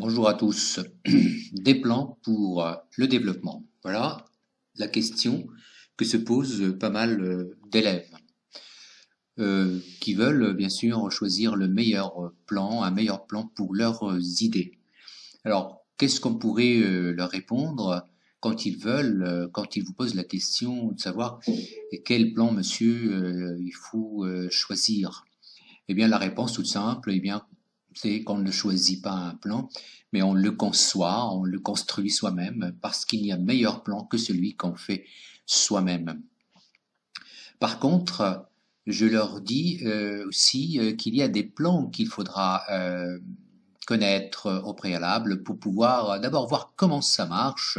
Bonjour à tous. Des plans pour le développement. Voilà la question que se posent pas mal d'élèves qui veulent bien sûr choisir le meilleur plan, un meilleur plan pour leurs idées. Alors, qu'est-ce qu'on pourrait leur répondre quand ils veulent, quand ils vous posent la question de savoir quel plan, monsieur, il faut choisir? Eh bien, la réponse toute simple, eh bien, c'est qu'on ne choisit pas un plan, mais on le conçoit, on le construit soi-même, parce qu'il n'y a meilleur plan que celui qu'on fait soi-même. Par contre, je leur dis aussi qu'il y a des plans qu'il faudra connaître au préalable pour pouvoir d'abord voir comment ça marche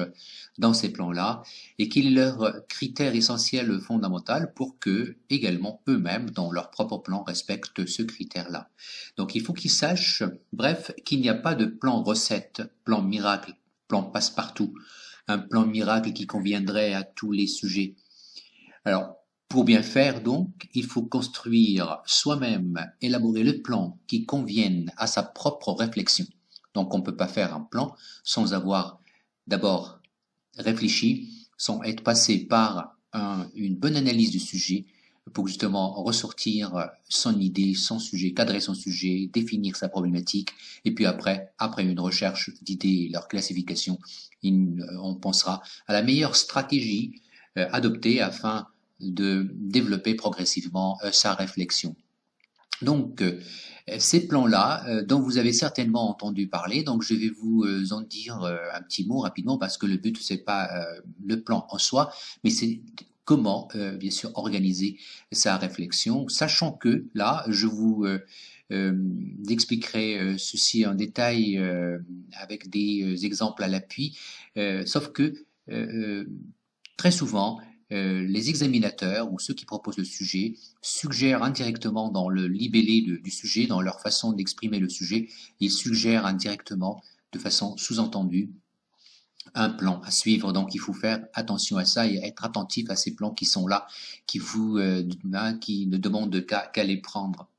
dans ces plans-là et quel est leur critère essentiel fondamental pour que également eux-mêmes dans leur propre plan respectent ce critère-là. Donc il faut qu'ils sachent, bref, qu'il n'y a pas de plan recette, plan miracle, plan passe-partout, un plan miracle qui conviendrait à tous les sujets. Alors, pour bien faire, donc, il faut construire soi-même, élaborer le plan qui convienne à sa propre réflexion. Donc, on ne peut pas faire un plan sans avoir d'abord réfléchi, sans être passé par une bonne analyse du sujet pour justement ressortir son idée, son sujet, cadrer son sujet, définir sa problématique, et puis après une recherche d'idées et leur classification, on pensera à la meilleure stratégie adoptée afin de développer progressivement sa réflexion. Donc, ces plans-là, dont vous avez certainement entendu parler, donc je vais vous en dire un petit mot rapidement parce que le but c'est pas le plan en soi, mais c'est comment, bien sûr, organiser sa réflexion, sachant que là, je vous expliquerai ceci en détail avec des exemples à l'appui, sauf que très souvent, les examinateurs ou ceux qui proposent le sujet suggèrent indirectement dans le libellé du sujet, dans leur façon d'exprimer le sujet, ils suggèrent indirectement, de façon sous-entendue, un plan à suivre. Donc il faut faire attention à ça et être attentif à ces plans qui sont là, qui qui ne demandent qu'à les prendre.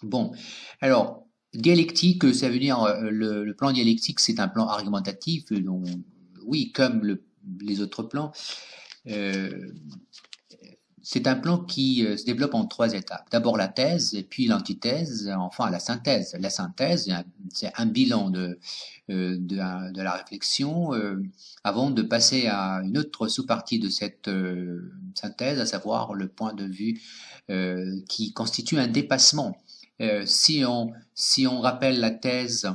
Bon, alors dialectique, ça veut dire le plan dialectique, c'est un plan argumentatif, donc oui, comme les autres plans. C'est un plan qui se développe en trois étapes. D'abord la thèse, et puis l'antithèse, enfin la synthèse. La synthèse, c'est un bilan de la réflexion avant de passer à une autre sous-partie de cette synthèse, à savoir le point de vue qui constitue un dépassement. Si on rappelle la thèse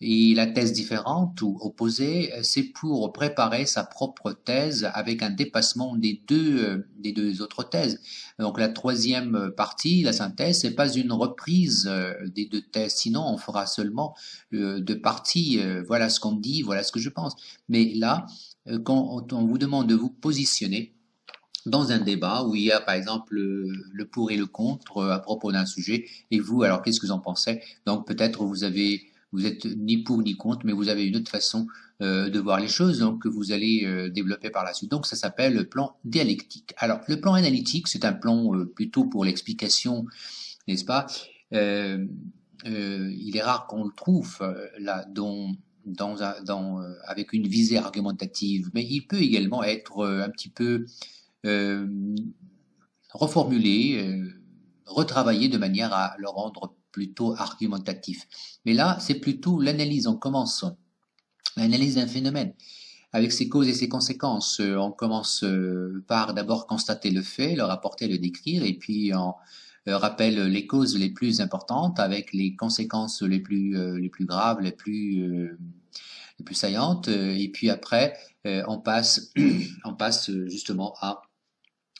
et la thèse différente ou opposée, c'est pour préparer sa propre thèse avec un dépassement des deux autres thèses. Donc la troisième partie, la synthèse, c'est pas une reprise des deux thèses, sinon on fera seulement deux parties. Voilà ce qu'on dit, voilà ce que je pense. Mais là, quand on vous demande de vous positionner dans un débat où il y a par exemple le pour et le contre à propos d'un sujet, et vous, alors qu'est-ce que vous en pensez? Donc peut-être vous êtes ni pour ni contre, mais vous avez une autre façon de voir les choses, donc que vous allez développer par la suite. Donc ça s'appelle le plan dialectique. Alors le plan analytique, c'est un plan plutôt pour l'explication, n'est-ce pas? Il est rare qu'on le trouve là avec une visée argumentative, mais il peut également être un petit peu euh, reformulé, retravaillé de manière à le rendre plutôt argumentatif. Mais là, c'est plutôt l'analyse. On commence l'analyse d'un phénomène avec ses causes et ses conséquences. On commence par d'abord constater le fait, le rapporter, le décrire, et puis on rappelle les causes les plus importantes avec les conséquences les plus graves, les plus saillantes. Et puis après, on passe, on passe justement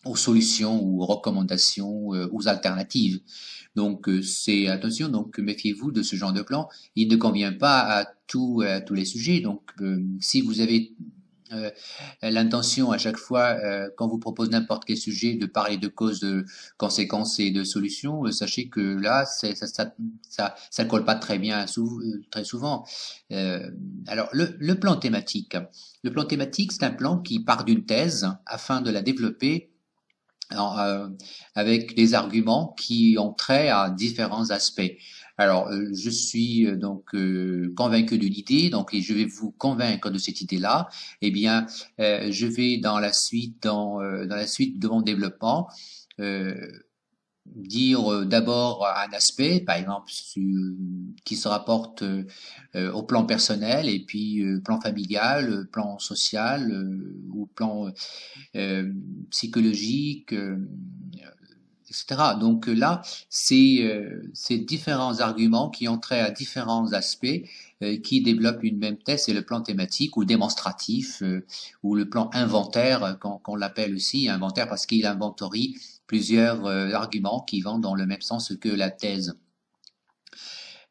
aux solutions, aux recommandations, aux alternatives. Donc c'est attention, donc méfiez-vous de ce genre de plan. Il ne convient pas à tous les sujets. Donc si vous avez l'intention à chaque fois, quand vous propose n'importe quel sujet, de parler de causes, de conséquences et de solutions, sachez que là, ça colle pas très bien très souvent. Alors, le plan thématique. Le plan thématique, c'est un plan qui part d'une thèse afin de la développer Alors, avec des arguments qui ont trait à différents aspects. Alors, je suis donc convaincu de l'idée, donc et je vais vous convaincre de cette idée-là. Eh bien, je vais dans la suite de mon développement euh, dire d'abord un aspect, par exemple, qui se rapporte au plan personnel et puis plan familial, plan social ou plan euh, psychologique, etc. Donc là, c'est différents arguments qui ont trait à différents aspects qui développent une même thèse, c'est le plan thématique ou démonstratif ou le plan inventaire, qu'on l'appelle aussi inventaire parce qu'il inventorie plusieurs arguments qui vont dans le même sens que la thèse.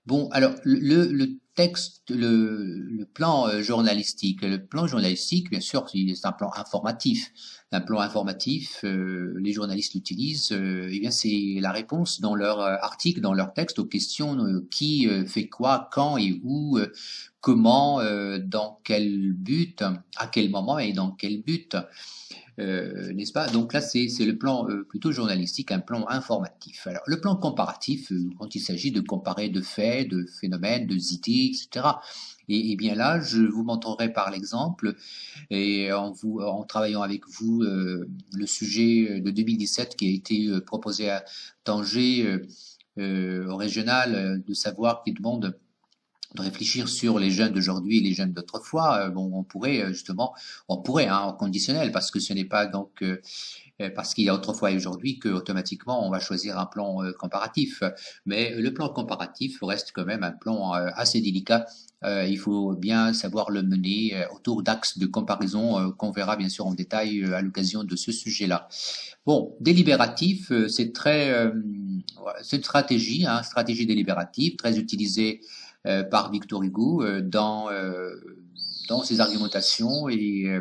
Bon, alors le texte, le plan journalistique. Le plan journalistique, bien sûr, c'est un plan informatif. Un plan informatif, les journalistes l'utilisent. Eh bien, c'est la réponse dans leur article, dans leur texte aux questions qui fait quoi, quand et où, comment, dans quel but, à quel moment et dans quel but. N'est-ce pas? Donc là, c'est le plan plutôt journalistique, un plan informatif. Alors, le plan comparatif, quand il s'agit de comparer de faits, de phénomènes, de idées, etc. Et bien là, je vous montrerai par l'exemple, et en travaillant avec vous, le sujet de 2017 qui a été proposé à Tanger au régional, de savoir qui demande de réfléchir sur les jeunes d'aujourd'hui et les jeunes d'autrefois. Bon, on pourrait, hein, en conditionnel, parce que ce n'est pas donc parce qu'il y a autrefois et aujourd'hui que automatiquement on va choisir un plan comparatif. Mais le plan comparatif reste quand même un plan assez délicat. Il faut bien savoir le mener autour d'axes de comparaison qu'on verra bien sûr en détail à l'occasion de ce sujet-là. Bon, délibératif, c'est une stratégie, hein, stratégie délibérative très utilisée par Victor Hugo dans ses argumentations et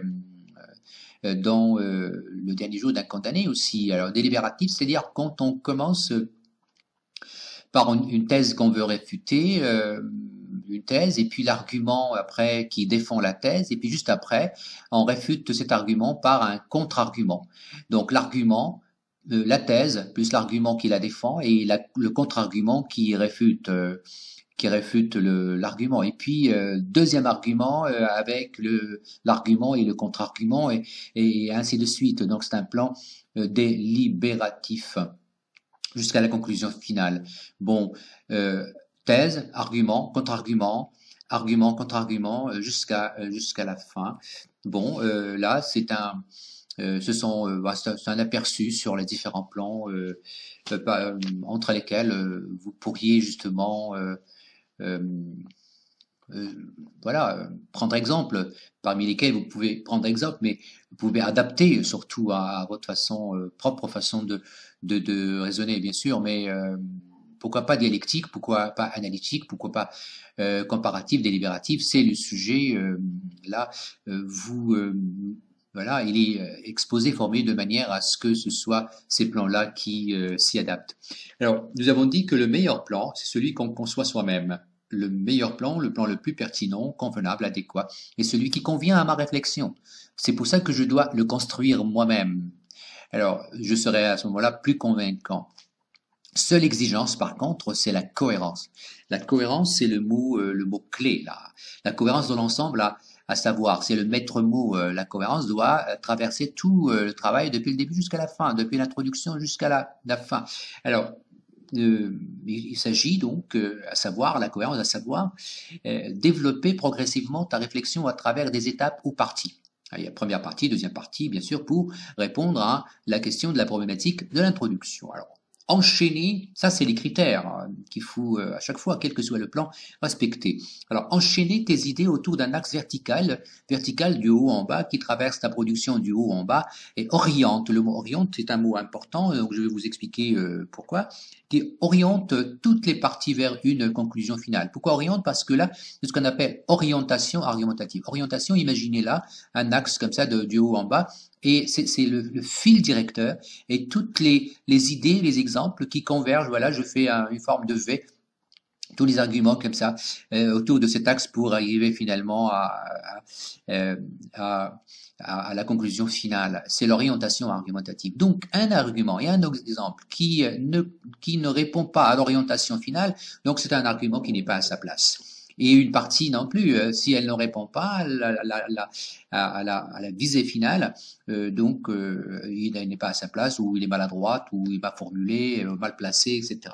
dans le dernier jour d'un condamné aussi. Alors délibératif, c'est-à-dire quand on commence par une thèse qu'on veut réfuter, une thèse, et puis l'argument après qui défend la thèse, et puis juste après, on réfute cet argument par un contre-argument. Donc l'argument, la thèse, plus l'argument qui la défend, et le contre-argument qui réfute l'argument. Et puis, deuxième argument avec l'argument et le contre-argument, et ainsi de suite. Donc, c'est un plan délibératif jusqu'à la conclusion finale. Bon, thèse, argument, contre-argument, argument, contre-argument, jusqu'à la fin. Bon, là, c'est un aperçu sur les différents plans entre lesquels vous pourriez justement euh, voilà, prendre exemple, parmi lesquels vous pouvez prendre exemple, mais vous pouvez adapter surtout à votre façon, propre façon de raisonner, bien sûr, mais pourquoi pas dialectique, pourquoi pas analytique, pourquoi pas comparatif, délibératif, c'est le sujet, là, vous, voilà, il est exposé, formé de manière à ce que ce soit ces plans-là qui s'y adaptent. Alors, nous avons dit que le meilleur plan, c'est celui qu'on conçoit soi-même. Le meilleur plan, le plan le plus pertinent, convenable, adéquat, est celui qui convient à ma réflexion. C'est pour ça que je dois le construire moi-même. Alors, je serai à ce moment-là plus convaincant. Seule exigence, par contre, c'est la cohérence. La cohérence, c'est le mot clé là. La cohérence de l'ensemble, à savoir, c'est le maître mot. La cohérence doit traverser tout le travail depuis le début jusqu'à la fin, depuis l'introduction jusqu'à la fin. Alors, il s'agit donc, à savoir, la cohérence, à savoir, développer progressivement ta réflexion à travers des étapes ou parties. Il y a première partie, deuxième partie, bien sûr, pour répondre à la question de la problématique de l'introduction. Alors, enchaîner, ça c'est les critères qu'il faut à chaque fois, quel que soit le plan, respecter. Alors, enchaîner tes idées autour d'un axe vertical du haut en bas, qui traverse ta production du haut en bas, et oriente. Le mot oriente, c'est un mot important, donc je vais vous expliquer pourquoi, qui oriente toutes les parties vers une conclusion finale. Pourquoi oriente? Parce que là, c'est ce qu'on appelle orientation argumentative. Orientation, imaginez là un axe comme ça du haut en bas, et c'est le fil directeur, et toutes les idées, les exemples qui convergent, voilà, je fais une forme de V tous les arguments comme ça autour de cet axe pour arriver finalement à, à, à la conclusion finale. C'est l'orientation argumentative. Donc, un argument et un exemple qui ne répond pas à l'orientation finale, donc c'est un argument qui n'est pas à sa place. Et une partie non plus, si elle ne répond pas à la visée finale, donc il n'est pas à sa place, ou il est maladroit, ou il va formuler, mal placé, etc.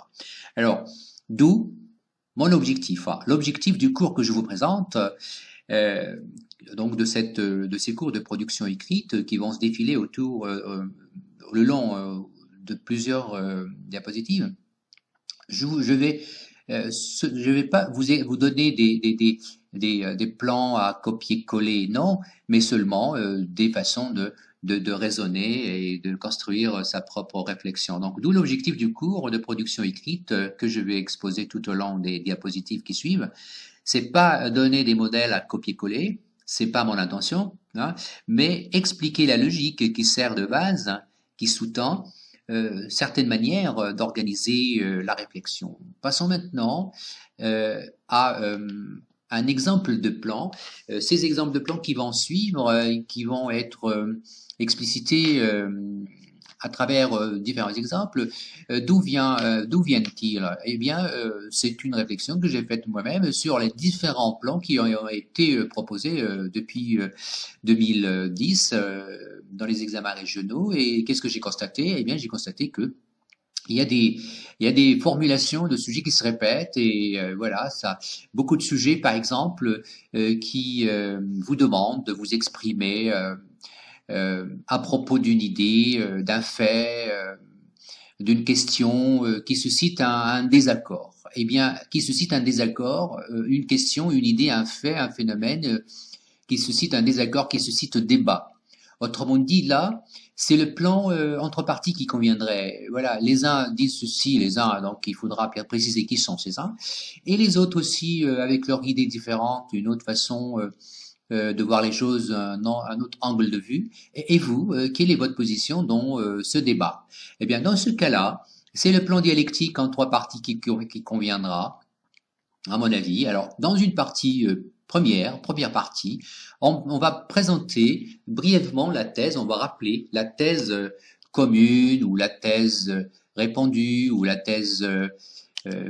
Alors, d'où mon objectif. L'objectif du cours que je vous présente, donc de ces cours de production écrite qui vont se défiler autour, le long de plusieurs diapositives, je vais pas vous donner des plans à copier-coller, non, mais seulement des façons de raisonner et de construire sa propre réflexion. Donc, d'où l'objectif du cours de production écrite que je vais exposer tout au long des diapositives qui suivent. C'est pas donner des modèles à copier-coller, c'est pas mon intention, hein, mais expliquer la logique qui sert de base, hein, qui sous-tend certaines manières d'organiser la réflexion. Passons maintenant à un exemple de plan. Ces exemples de plans qui vont suivre, qui vont être explicités à travers différents exemples. D'où viennent-ils? Eh bien, c'est une réflexion que j'ai faite moi-même sur les différents plans qui ont été proposés depuis 2010 dans les examens régionaux. Et qu'est-ce que j'ai constaté? Eh bien, j'ai constaté que il y a des formulations de sujets qui se répètent et voilà, ça, beaucoup de sujets, par exemple, qui vous demandent de vous exprimer à propos d'une idée, d'un fait, d'une question qui suscite un désaccord. Eh bien, qui suscite un désaccord, une question, une idée, un fait, un phénomène qui suscite un désaccord, qui suscite débat. Autrement dit, là, c'est le plan entre parties qui conviendrait. Voilà, les uns disent ceci, les uns, donc il faudra bien préciser qui sont ces uns, et les autres aussi, avec leur idée différente, une autre façon de voir les choses, un autre angle de vue. Et vous, quelle est votre position dans ce débat? Eh bien, dans ce cas-là, c'est le plan dialectique en trois parties qui conviendra, à mon avis. Alors, dans une partie première partie, on va présenter brièvement la thèse, on va rappeler la thèse commune ou la thèse répandue ou la thèse,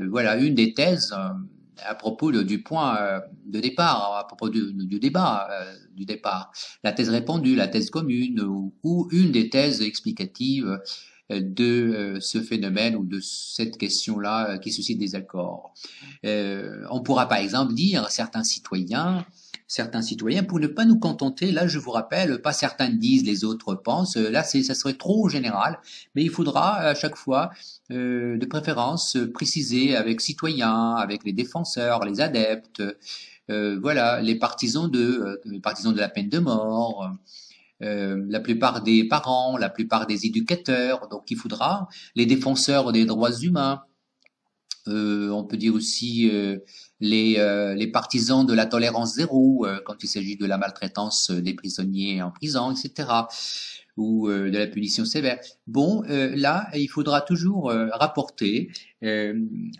voilà, une des thèses à propos du point de départ, à propos du débat du départ, la thèse répandue, la thèse commune ou une des thèses explicatives de ce phénomène ou de cette question-là qui suscite des accords. On pourra par exemple dire certains citoyens, pour ne pas nous contenter, là je vous rappelle, pas certains disent, les autres pensent, là ça serait trop général, mais il faudra à chaque fois, de préférence, préciser avec citoyens, avec les défenseurs, les adeptes, voilà, les partisans de la peine de mort, la plupart des parents, la plupart des éducateurs, donc il faudra les défenseurs des droits humains, on peut dire aussi les partisans de la tolérance zéro quand il s'agit de la maltraitance des prisonniers en prison, etc., ou de la punition sévère. Bon, là, il faudra toujours rapporter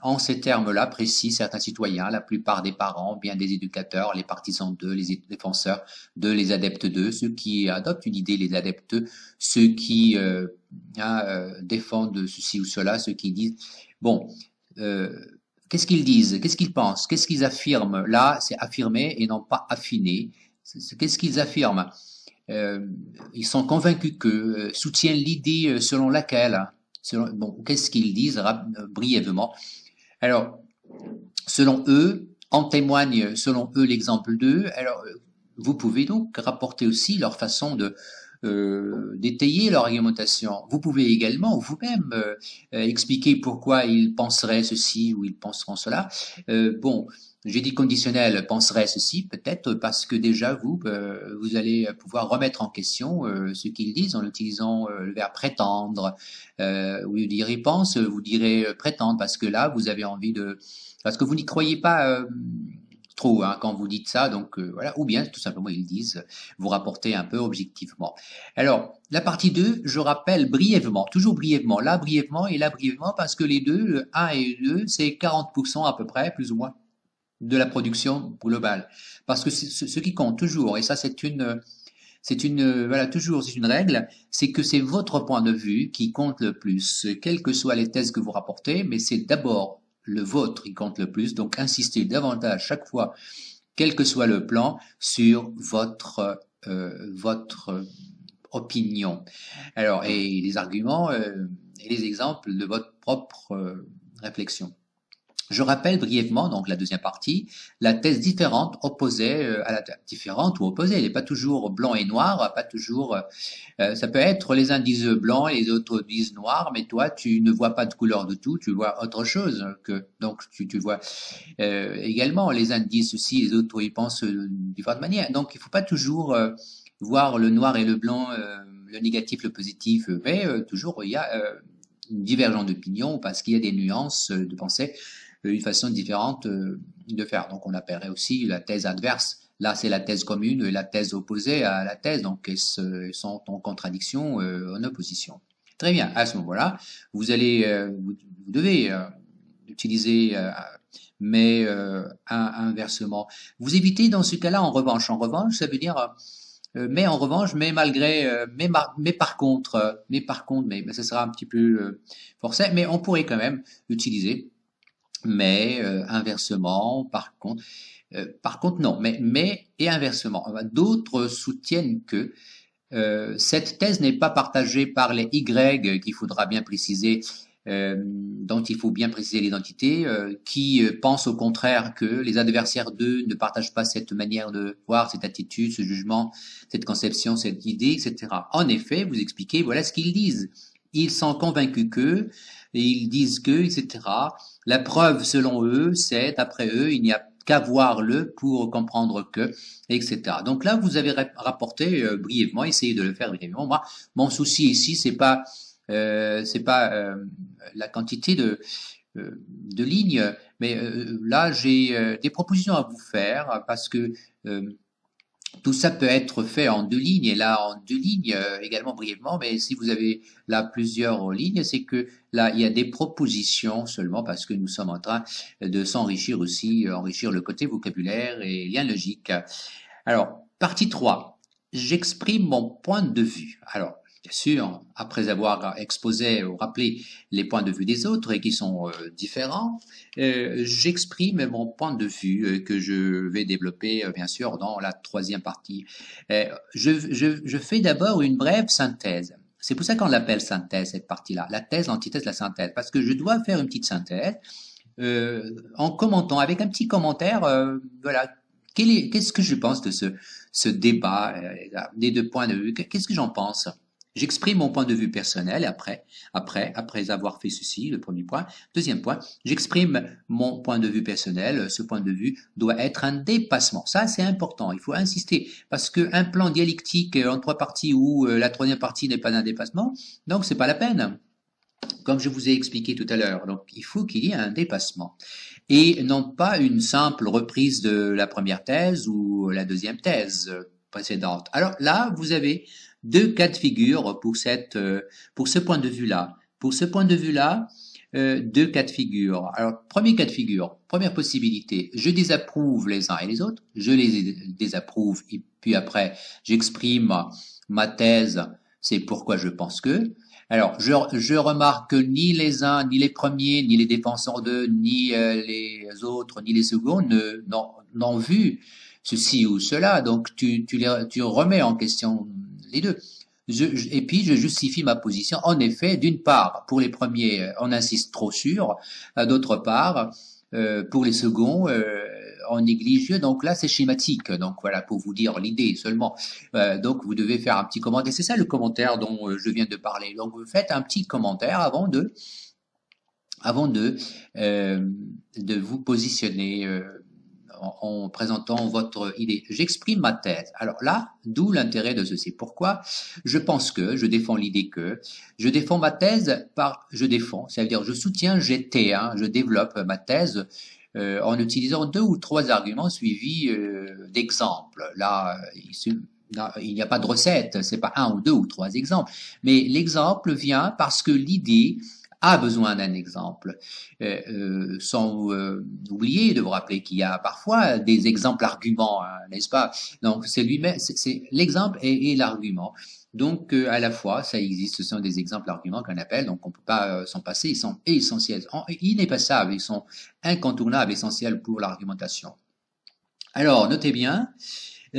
en ces termes-là précis certains citoyens, la plupart des parents, bien des éducateurs, les partisans d'eux, les défenseurs d'eux, les adeptes d'eux, ceux qui adoptent une idée, les adeptes, ceux qui défendent ceci ou cela, ceux qui disent bon. Qu'est-ce qu'ils disent? Qu'est-ce qu'ils pensent? Qu'est-ce qu'ils affirment? Là, c'est affirmer et non pas affiner. Qu'est-ce qu'ils affirment? Ils sont convaincus que soutiennent l'idée selon laquelle. Bon, qu'est-ce qu'ils disent brièvement? Alors, selon eux, en témoigne selon eux l'exemple d'eux. Alors, vous pouvez donc rapporter aussi leur façon d'étayer leur argumentation. Vous pouvez également vous-même expliquer pourquoi ils penseraient ceci ou ils penseront cela. Bon, j'ai dit conditionnel, penserait ceci, peut-être parce que déjà vous allez pouvoir remettre en question ce qu'ils disent en utilisant le verbe prétendre. Au lieu de dire ils pensent, vous direz prétendre parce que là vous avez envie parce que vous n'y croyez pas trop hein, quand vous dites ça, donc voilà, ou bien tout simplement ils disent, vous rapportez un peu objectivement. Alors, la partie 2, je rappelle brièvement, toujours brièvement, là brièvement et là brièvement, parce que les deux, le 1 et le 2, c'est 40% à peu près, plus ou moins, de la production globale. Parce que ce qui compte toujours, et ça voilà, toujours, c'est une règle, c'est que c'est votre point de vue qui compte le plus, quelles que soient les thèses que vous rapportez, mais c'est d'abord le vôtre qui compte le plus, donc insistez davantage chaque fois, quel que soit le plan, sur votre opinion. Alors, et les arguments et les exemples de votre propre réflexion. Je rappelle brièvement, donc la deuxième partie, la thèse différente opposée à la différente ou opposée. Elle n'est pas toujours blanc et noir, pas toujours. Ça peut être les uns disent blanc et les autres disent noir, mais toi tu ne vois pas de couleur de tout, tu vois autre chose que donc tu vois également les uns disent ceci, les autres ils pensent d'une différente manière. Donc il faut pas toujours voir le noir et le blanc, le négatif, le positif, mais toujours il y a une divergence d'opinion parce qu'il y a des nuances de pensée une façon différente de faire. Donc on appellerait aussi la thèse adverse. Là, c'est la thèse commune et la thèse opposée à la thèse, donc elles sont en contradiction, en opposition. Très bien. À ce moment-là, vous devez utiliser, mais inversement. Vous évitez dans ce cas-là en revanche. En revanche, ça veut dire mais en revanche, mais malgré, mais par contre, mais ça sera un petit peu forcé, mais on pourrait quand même utiliser mais inversement, par contre non, mais et inversement. D'autres soutiennent que cette thèse n'est pas partagée par les Y qu'il faudra bien préciser, dont il faut bien préciser l'identité, qui pensent au contraire que les adversaires d'eux ne partagent pas cette manière de voir, cette attitude, ce jugement, cette conception, cette idée, etc. En effet, vous expliquez, voilà ce qu'ils disent. Ils sont convaincus que, et ils disent que, etc. La preuve, selon eux, c'est, d'après eux, il n'y a qu'à voir le pour comprendre que, etc. Donc là, vous avez rapporté brièvement, essayez de le faire brièvement. Moi, mon souci ici, c'est pas la quantité de lignes, mais là, j'ai des propositions à vous faire parce que tout ça peut être fait en 2 lignes, et là en 2 lignes également brièvement, mais si vous avez là plusieurs lignes, c'est que là il y a des propositions seulement parce que nous sommes en train de s'enrichir aussi, enrichir le côté vocabulaire et lien logique. Alors, partie 3, j'exprime mon point de vue. Alors, bien sûr, après avoir exposé ou rappelé les points de vue des autres et qui sont différents, j'exprime mon point de vue que je vais développer bien sûr dans la troisième partie. Je fais d'abord une brève synthèse. C'est pour ça qu'on l'appelle synthèse, cette partie-là. La thèse, l'antithèse, la synthèse. Parce que je dois faire une petite synthèse en commentant, avec un petit commentaire, voilà, qu'est-ce que je pense de ce débat des deux points de vue? Qu'est-ce que j'en pense? J'exprime mon point de vue personnel et après avoir fait ceci, le premier point. Deuxième point, j'exprime mon point de vue personnel. Ce point de vue doit être un dépassement. Ça, c'est important. Il faut insister parce qu'un plan dialectique en 3 parties où la troisième partie n'est pas un dépassement, donc c'est pas la peine. Comme je vous ai expliqué tout à l'heure. Donc, il faut qu'il y ait un dépassement. Et non pas une simple reprise de la première thèse ou la deuxième thèse précédente. Alors là, vous avez 2 cas de figure pour ce point de vue-là. Pour ce point de vue-là, 2 cas de figure. Alors, premier cas de figure, première possibilité, je désapprouve les uns et les autres, je les désapprouve, et puis après, j'exprime ma thèse, c'est pourquoi je pense que. Alors, je remarque que ni les uns, ni les premiers, ni les défenseurs d'eux, ni les autres, ni les seconds n'ont vu ceci ou cela. Donc, tu remets en question les deux. Et puis, je justifie ma position. En effet, d'une part, pour les premiers, on insiste trop sur. D'autre part, pour les seconds, on néglige. Donc là, c'est schématique. Donc voilà, pour vous dire l'idée seulement. Donc vous devez faire un petit commentaire. C'est ça le commentaire dont je viens de parler. Donc vous faites un petit commentaire avant de vous positionner en présentant votre idée. J'exprime ma thèse. Alors là, d'où l'intérêt de ceci. Pourquoi? Je pense que, je défends l'idée que, je défends ma thèse ça veut dire je soutiens, j'étais, je développe ma thèse en utilisant 2 ou 3 arguments suivis d'exemples. Là, il n'y a pas de recette, c'est pas 1 ou 2 ou 3 exemples, mais l'exemple vient parce que l'idée a besoin d'un exemple, sans oublier de vous rappeler qu'il y a parfois des exemples arguments, hein, n'est-ce pas? Donc c'est lui-même, c'est l'exemple et l'argument. Donc à la fois, ça existe, ce sont des exemples arguments qu'on appelle, donc on peut pas s'en passer, ils sont essentiels, inépassables, ils sont incontournables, essentiels pour l'argumentation. Alors notez bien,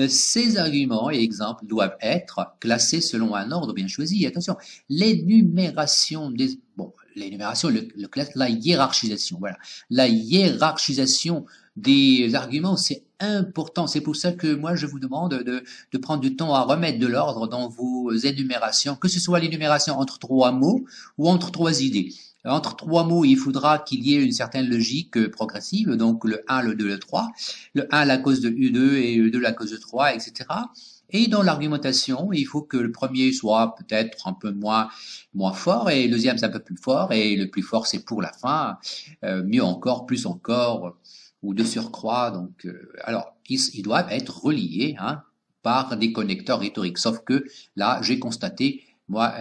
ces arguments et exemples doivent être classés selon un ordre bien choisi. Attention, l'énumération des... Bon, l'énumération, la hiérarchisation, voilà. La hiérarchisation des arguments, c'est important. C'est pour ça que moi, je vous demande de prendre du temps à remettre de l'ordre dans vos énumérations, que ce soit l'énumération entre 3 mots ou entre 3 idées. Entre 3 mots, il faudra qu'il y ait une certaine logique progressive, donc le 1, le 2, le 3, le 1 la cause de U2 et U2 la cause de 3, etc. Et dans l'argumentation, il faut que le premier soit peut-être un peu moins fort et le deuxième c'est un peu plus fort et le plus fort c'est pour la fin, mieux encore, plus encore, ou de surcroît. Donc, alors, ils doivent être reliés hein, par des connecteurs rhétoriques, sauf que là, j'ai constaté moi,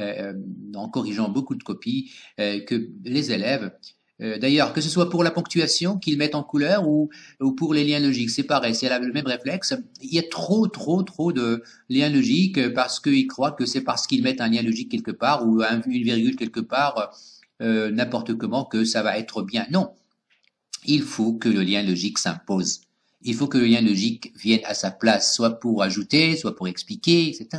en corrigeant beaucoup de copies, que les élèves, d'ailleurs, que ce soit pour la ponctuation qu'ils mettent en couleur ou pour les liens logiques, c'est pareil, c'est le même réflexe. Il y a trop de liens logiques parce qu'ils croient que c'est parce qu'ils mettent un lien logique quelque part ou une virgule quelque part, n'importe comment, que ça va être bien. Non, il faut que le lien logique s'impose. Il faut que le lien logique vienne à sa place, soit pour ajouter, soit pour expliquer, etc.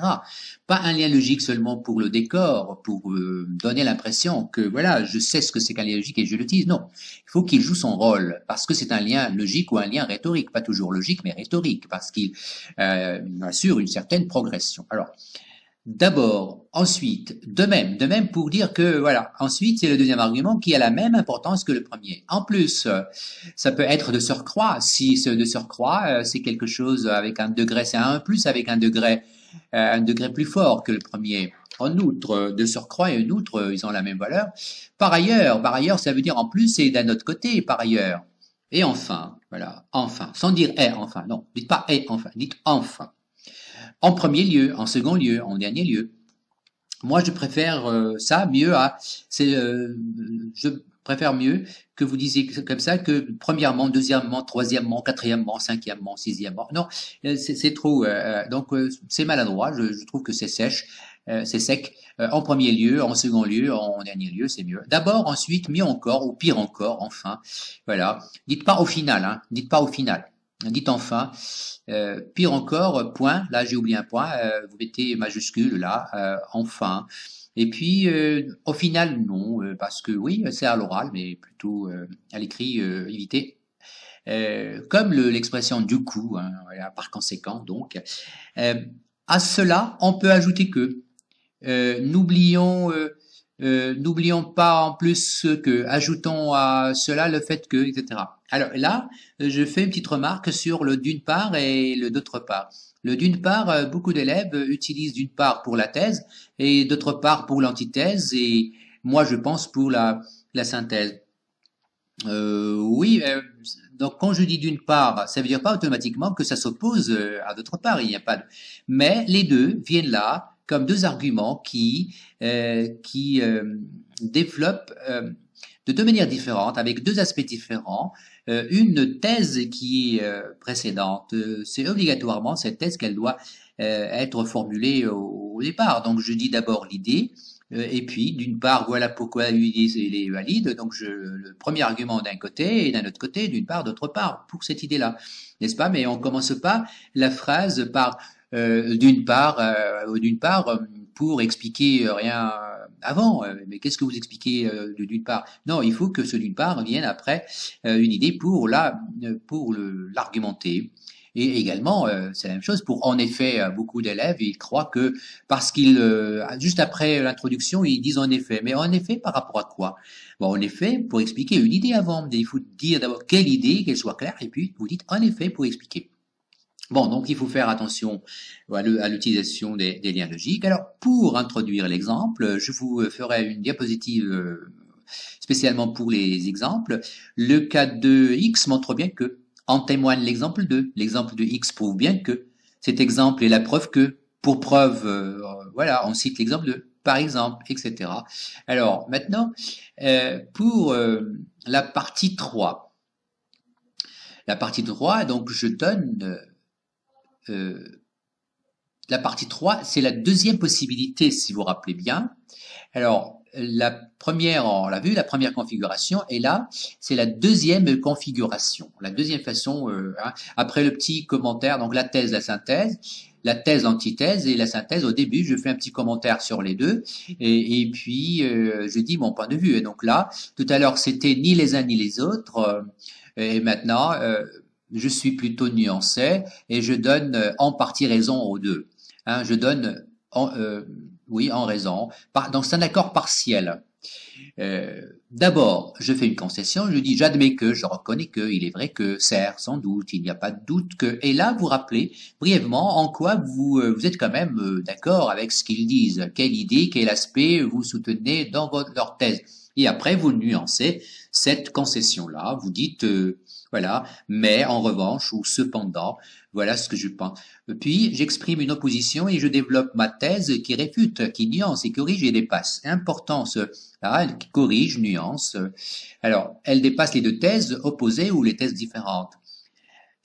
Pas un lien logique seulement pour le décor, pour donner l'impression que voilà, je sais ce que c'est qu'un lien logique et je l'utilise. Non, il faut qu'il joue son rôle, parce que c'est un lien logique ou un lien rhétorique, pas toujours logique, mais rhétorique, parce qu'il assure une certaine progression. Alors, d'abord, ensuite, de même pour dire que, voilà, ensuite, c'est le deuxième argument qui a la même importance que le premier. En plus, ça peut être de surcroît, si ce de surcroît, c'est quelque chose avec un degré, c'est un plus avec un degré plus fort que le premier. En outre, de surcroît et en outre, ils ont la même valeur. Par ailleurs, ça veut dire en plus et d'un autre côté, par ailleurs. Et enfin, voilà, enfin, sans dire enfin, non, dites pas enfin, dites enfin. En premier lieu, en second lieu, en dernier lieu. Moi, je préfère ça mieux à... je préfère mieux que vous disiez comme ça que premièrement, deuxièmement, troisièmement, quatrièmement, cinquièmement, sixièmement. Non, c'est trop... donc, c'est maladroit. Je trouve que c'est sec. En premier lieu, en second lieu, en dernier lieu, c'est mieux. D'abord, ensuite, mieux encore, ou pire encore, enfin. Voilà. Dites pas au final, hein. Dites pas au final. Dites enfin, pire encore, point, là j'ai oublié un point, vous mettez majuscule là, enfin. Et puis au final non, parce que oui, c'est à l'oral, mais plutôt à l'écrit, évitez. Comme l'expression du coup, hein, voilà, par conséquent donc. À cela, on peut ajouter que n'oublions pas en plus que, ajoutons à cela le fait que, etc. Alors là, je fais une petite remarque sur le d'une part et le d'autre part. Le d'une part, beaucoup d'élèves utilisent d'une part pour la thèse et d'autre part pour l'antithèse et moi je pense pour la synthèse. Oui, donc quand je dis d'une part, ça veut dire pas automatiquement que ça s'oppose à d'autre part, il n'y a pas de... Mais les deux viennent là comme deux arguments qui développent de deux manières différentes, avec deux aspects différents, une thèse qui est précédente. C'est obligatoirement cette thèse qu'elle doit être formulée au départ. Donc je dis d'abord l'idée, et puis d'une part, voilà pourquoi l'idée est valide. Donc le premier argument d'un côté et d'un autre côté, d'une part, d'autre part, pour cette idée-là, n'est-ce pas? Mais on commence pas la phrase par d'une part, pour expliquer rien avant. Mais qu'est-ce que vous expliquez d'une part? Non, il faut que ce d'une part vienne après une idée pour l'argumenter. Et également, c'est la même chose pour, en effet, beaucoup d'élèves, ils croient que parce qu'ils, juste après l'introduction, ils disent en effet. Mais en effet, par rapport à quoi? Bon, en effet, pour expliquer une idée avant. Il faut dire d'abord quelle idée, qu'elle soit claire, et puis vous dites en effet pour expliquer. Bon, donc il faut faire attention à l'utilisation des liens logiques. Alors, pour introduire l'exemple, je vous ferai une diapositive spécialement pour les exemples. Le cas de X montre bien que, en témoigne l'exemple 2. L'exemple de X prouve bien que cet exemple est la preuve que, pour preuve, voilà, on cite l'exemple 2, par exemple, etc. Alors, maintenant, pour la partie 3. La partie 3, donc je donne... la partie 3, c'est la deuxième possibilité, si vous vous rappelez bien. Alors, la première, on l'a vu, la première configuration, et là, c'est la deuxième configuration, la deuxième façon, hein, après le petit commentaire, donc la thèse, la thèse, l'antithèse, et la synthèse, au début, je fais un petit commentaire sur les deux, et puis je dis mon point de vue. Et donc là, tout à l'heure, c'était ni les uns ni les autres, et maintenant, je suis plutôt nuancé, et je donne en partie raison aux deux. Hein, je donne oui, en raison. Donc c'est un accord partiel. D'abord, je fais une concession, je dis j'admets que, je reconnais que, il est vrai que, certes, sans doute, il n'y a pas de doute que, et là vous rappelez brièvement en quoi vous êtes quand même d'accord avec ce qu'ils disent, quelle idée, quel aspect vous soutenez dans leur thèse. Et après vous nuancez cette concession-là, vous dites voilà, mais en revanche ou cependant, voilà ce que je pense. Puis j'exprime une opposition et je développe ma thèse qui réfute, qui nuance et corrige et dépasse. Important là, elle corrige, nuance. Alors, elle dépasse les deux thèses opposées ou les thèses différentes.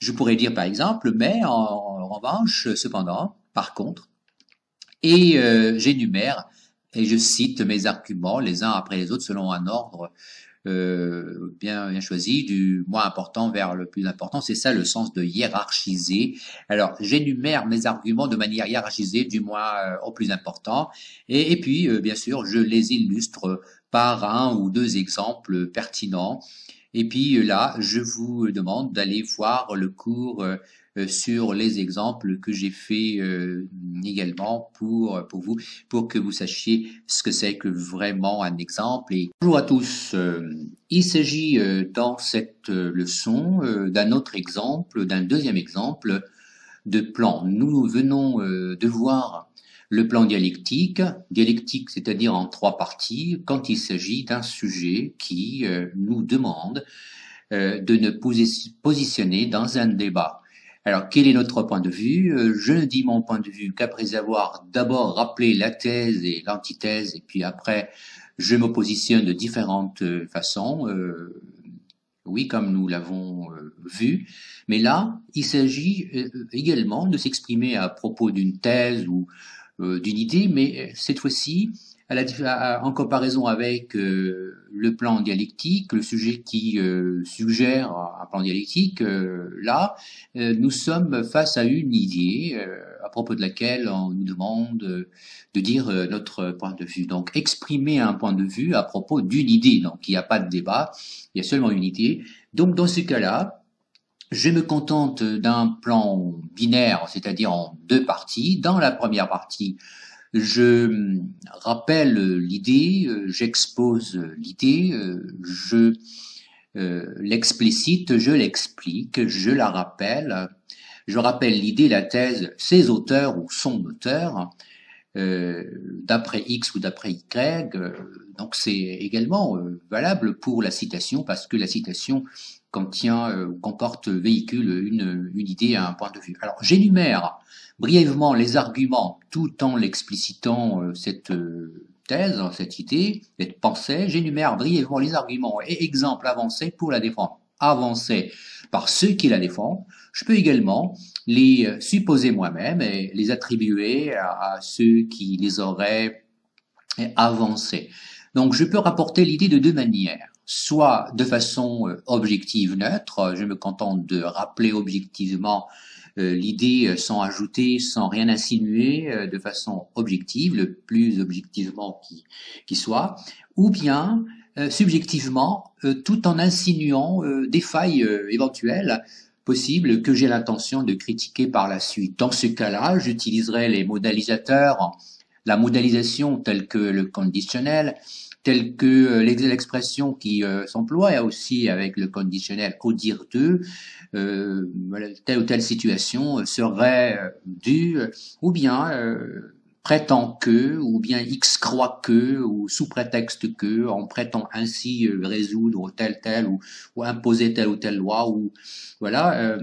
Je pourrais dire par exemple, mais en revanche, cependant, par contre, et j'énumère et je cite mes arguments les uns après les autres selon un ordre bien choisi, du moins important vers le plus important. C'est ça le sens de hiérarchiser. Alors, j'énumère mes arguments de manière hiérarchisée, du moins au plus important. Et puis, bien sûr, je les illustre par un ou deux exemples pertinents. Et puis là, je vous demande d'aller voir le cours sur les exemples que j'ai fait également pour vous, pour que vous sachiez ce que c'est que vraiment un exemple. Et bonjour à tous. Il s'agit dans cette leçon d'un autre exemple, d'un deuxième exemple de plan. Nous venons de voir le plan dialectique, c'est-à-dire en trois parties, quand il s'agit d'un sujet qui nous demande de nous positionner dans un débat. Alors, quel est notre point de vue? Je ne dis mon point de vue qu'après avoir d'abord rappelé la thèse et l'antithèse, et puis après, je me positionne de différentes façons, oui, comme nous l'avons vu. Mais là, il s'agit également de s'exprimer à propos d'une thèse ou d'une idée, mais cette fois-ci, en comparaison avec le plan dialectique, le sujet qui suggère un plan dialectique, là, nous sommes face à une idée à propos de laquelle on nous demande de dire notre point de vue. Donc, exprimer un point de vue à propos d'une idée. Donc, il n'y a pas de débat, il y a seulement une idée. Donc, dans ce cas-là, je me contente d'un plan binaire, c'est-à-dire en deux parties. Dans la première partie, je rappelle l'idée, j'expose l'idée, je l'explicite, je l'explique, je la rappelle. Je rappelle l'idée, la thèse, ses auteurs ou son auteur, d'après X ou d'après Y. Donc c'est également valable pour la citation parce que la citation comporte, véhicule une idée, un point de vue. Alors j'énumère brièvement les arguments tout en l'explicitant cette thèse, cette idée, cette pensée. J'énumère brièvement les arguments et exemples avancés pour la défendre. Avancés par ceux qui la défendent. Je peux également les supposer moi-même et les attribuer à ceux qui les auraient avancés. Donc je peux rapporter l'idée de deux manières. Soit de façon objective neutre, je me contente de rappeler objectivement l'idée sans ajouter, sans rien insinuer, de façon objective, le plus objectivement qui soit, ou bien subjectivement, tout en insinuant des failles éventuelles possibles que j'ai l'intention de critiquer par la suite. Dans ce cas-là, j'utiliserai les modalisateurs, la modalisation telle que le conditionnel, telle que l'expression qui s'emploie aussi avec le conditionnel au dire d'eux, telle ou telle situation serait due, ou bien prétend que, ou bien X croit que, ou sous prétexte que, on prétend ainsi résoudre tel ou imposer telle ou telle loi, ou voilà,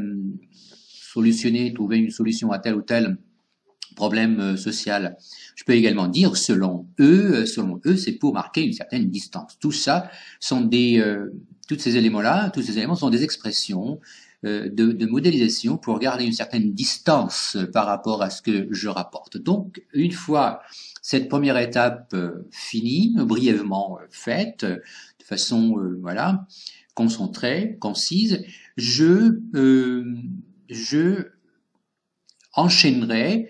solutionner, trouver une solution à tel ou tel problème social. Je peux également dire selon eux, c'est pour marquer une certaine distance. Tout ça sont tous ces éléments-là, tous ces éléments sont des expressions de modélisation pour garder une certaine distance par rapport à ce que je rapporte. Donc, une fois cette première étape finie, brièvement faite, de façon voilà concentrée, concise, je enchaînerai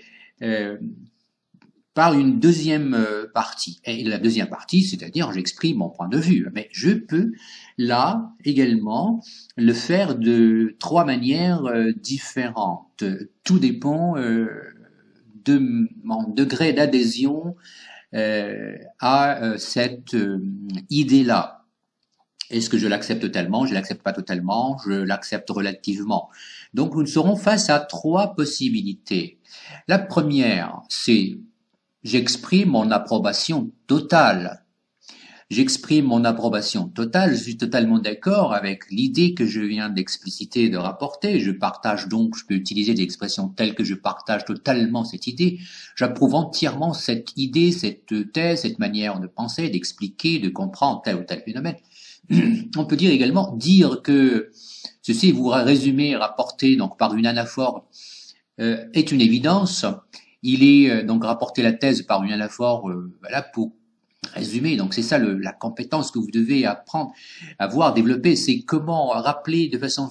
par une deuxième partie. Et la deuxième partie, c'est-à-dire j'exprime mon point de vue. Mais je peux là également le faire de trois manières différentes. Tout dépend de mon degré d'adhésion à cette idée-là. Est-ce que je l'accepte totalement? Je l'accepte pas totalement, je l'accepte relativement. Donc nous serons face à trois possibilités. La première, c'est j'exprime mon approbation totale. J'exprime mon approbation totale, je suis totalement d'accord avec l'idée que je viens d'expliciter et de rapporter. Je partage donc, je peux utiliser des expressions telles que je partage totalement cette idée. J'approuve entièrement cette idée, cette thèse, cette manière de penser, d'expliquer, de comprendre tel ou tel phénomène. On peut dire également que ceci vous résumé, rapporté donc par une anaphore est une évidence. Il est donc rapporté la thèse par une anaphore voilà pour résumer. Donc c'est ça la compétence que vous devez apprendre, avoir développé, c'est comment rappeler de façon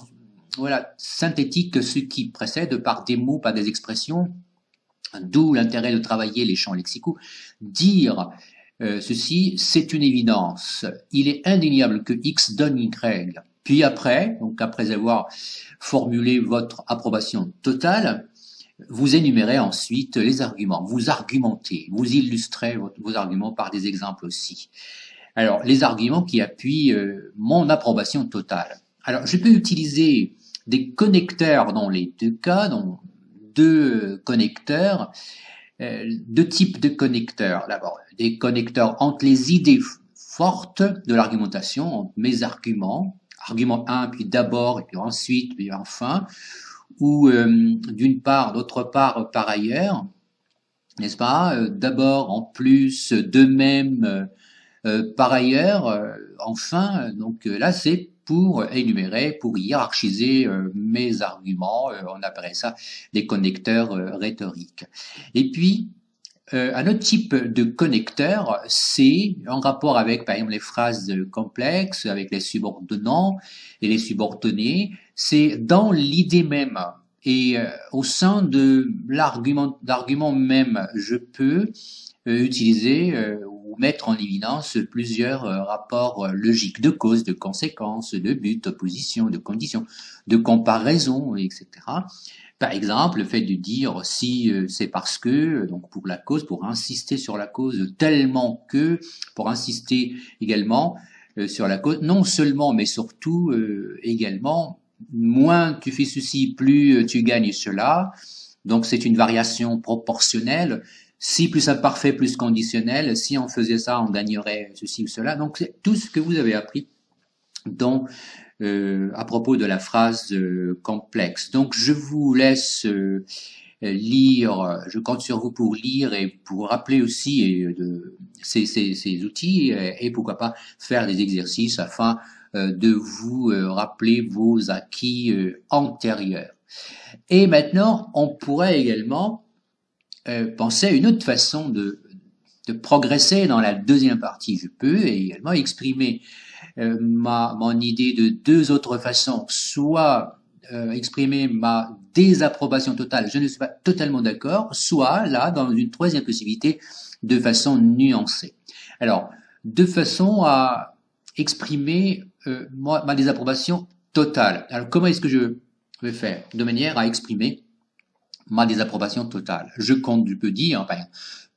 voilà synthétique ce qui précède par des mots, par des expressions. D'où l'intérêt de travailler les champs lexicaux. Dire ceci, c'est une évidence. Il est indéniable que X donne Y. Puis après, donc après avoir formulé votre approbation totale, vous énumérez ensuite les arguments. Vous argumentez, vous illustrez vos arguments par des exemples aussi. Alors, les arguments qui appuient mon approbation totale. Alors, je peux utiliser des connecteurs dans les deux cas, donc deux connecteurs, deux types de connecteurs. D'abord, des connecteurs entre les idées fortes de l'argumentation, entre mes arguments, argument 1, puis d'abord, et puis ensuite, puis enfin, ou d'une part, d'autre part, par ailleurs, n'est-ce pas? D'abord, en plus, de même, par ailleurs, enfin, donc là, c'est pour énumérer, pour hiérarchiser mes arguments, on appellerait ça des connecteurs rhétoriques. Et puis, un autre type de connecteur, c'est en rapport avec, par exemple, les phrases complexes, avec les subordonnants et les subordonnés, c'est dans l'idée même. Et au sein de l'argument même, je peux utiliser ou mettre en évidence plusieurs rapports logiques de cause, de conséquences, de but, d'opposition, de conditions, de comparaison, etc. Par exemple, le fait de dire si c'est parce que, donc pour la cause, pour insister sur la cause tellement que, pour insister également sur la cause, non seulement mais surtout également, moins tu fais ceci, plus tu gagnes cela. Donc c'est une variation proportionnelle. Si plus imparfait, plus conditionnel. Si on faisait ça, on gagnerait ceci ou cela. Donc c'est tout ce que vous avez appris dans à propos de la phrase complexe. Donc je vous laisse lire, je compte sur vous pour lire et pour rappeler aussi ces outils et pourquoi pas faire des exercices afin de vous rappeler vos acquis antérieurs. Et maintenant, on pourrait également penser à une autre façon de progresser dans la deuxième partie. Je peux également exprimer mon idée de deux autres façons, soit exprimer ma désapprobation totale, je ne suis pas totalement d'accord, soit là, dans une troisième possibilité, de façon nuancée. Alors, de façon à exprimer ma désapprobation totale. Alors, comment est-ce que je vais faire? De manière à exprimer ma désapprobation totale. Je peux dire,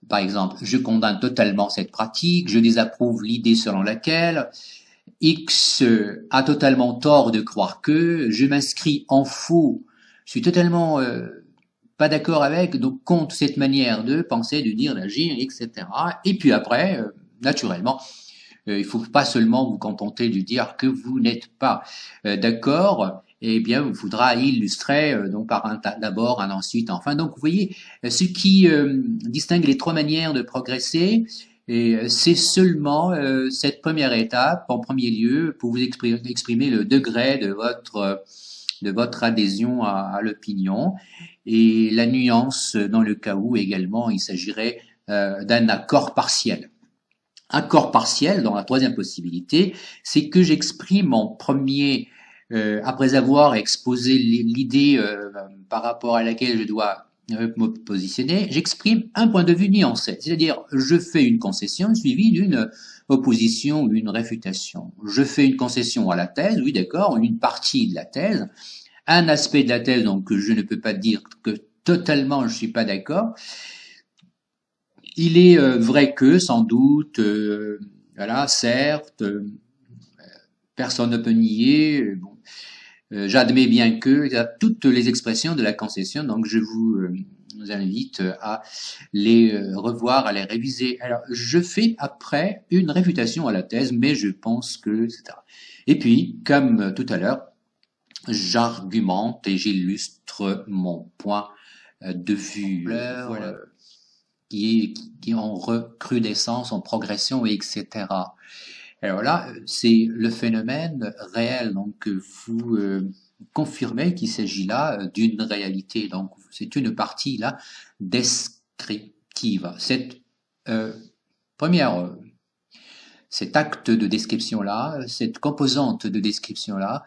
par exemple, je condamne totalement cette pratique, je désapprouve l'idée selon laquelle X a totalement tort de croire que, je m'inscris en faux, je suis totalement pas d'accord avec, donc contre cette manière de penser, de dire, d'agir, etc. Et puis après, naturellement, il faut pas seulement vous contenter de dire que vous n'êtes pas d'accord, eh bien, il faudra illustrer donc par d'abord, un ensuite, enfin. Donc, vous voyez, ce qui distingue les trois manières de progresser, et c'est seulement cette première étape, en premier lieu, pour vous exprimer le degré de votre adhésion à l'opinion et la nuance dans le cas où également il s'agirait d'un accord partiel. Accord partiel, dans la troisième possibilité, c'est que j'exprime en premier, après avoir exposé l'idée par rapport à laquelle je dois me positionner, j'exprime un point de vue nuancé, c'est-à-dire je fais une concession suivie d'une opposition ou une réfutation. Je fais une concession à la thèse, oui d'accord, une partie de la thèse, un aspect de la thèse donc que je ne peux pas dire que totalement je suis pas d'accord. Il est vrai que, sans doute, voilà, certes, personne ne peut nier, bon, j'admets bien que, il y a toutes les expressions de la concession, donc je vous invite à les revoir, à les réviser. Alors, je fais après une réfutation à la thèse, mais je pense que, etc. Et puis, comme tout à l'heure, j'argumente et j'illustre mon point de vue. Voilà. Qui est en recrudescence, en progression, etc. Alors là, c'est le phénomène réel. Donc, vous confirmez qu'il s'agit là d'une réalité. Donc, c'est une partie là descriptive. Cette première, cet acte de description-là, cette composante de description-là,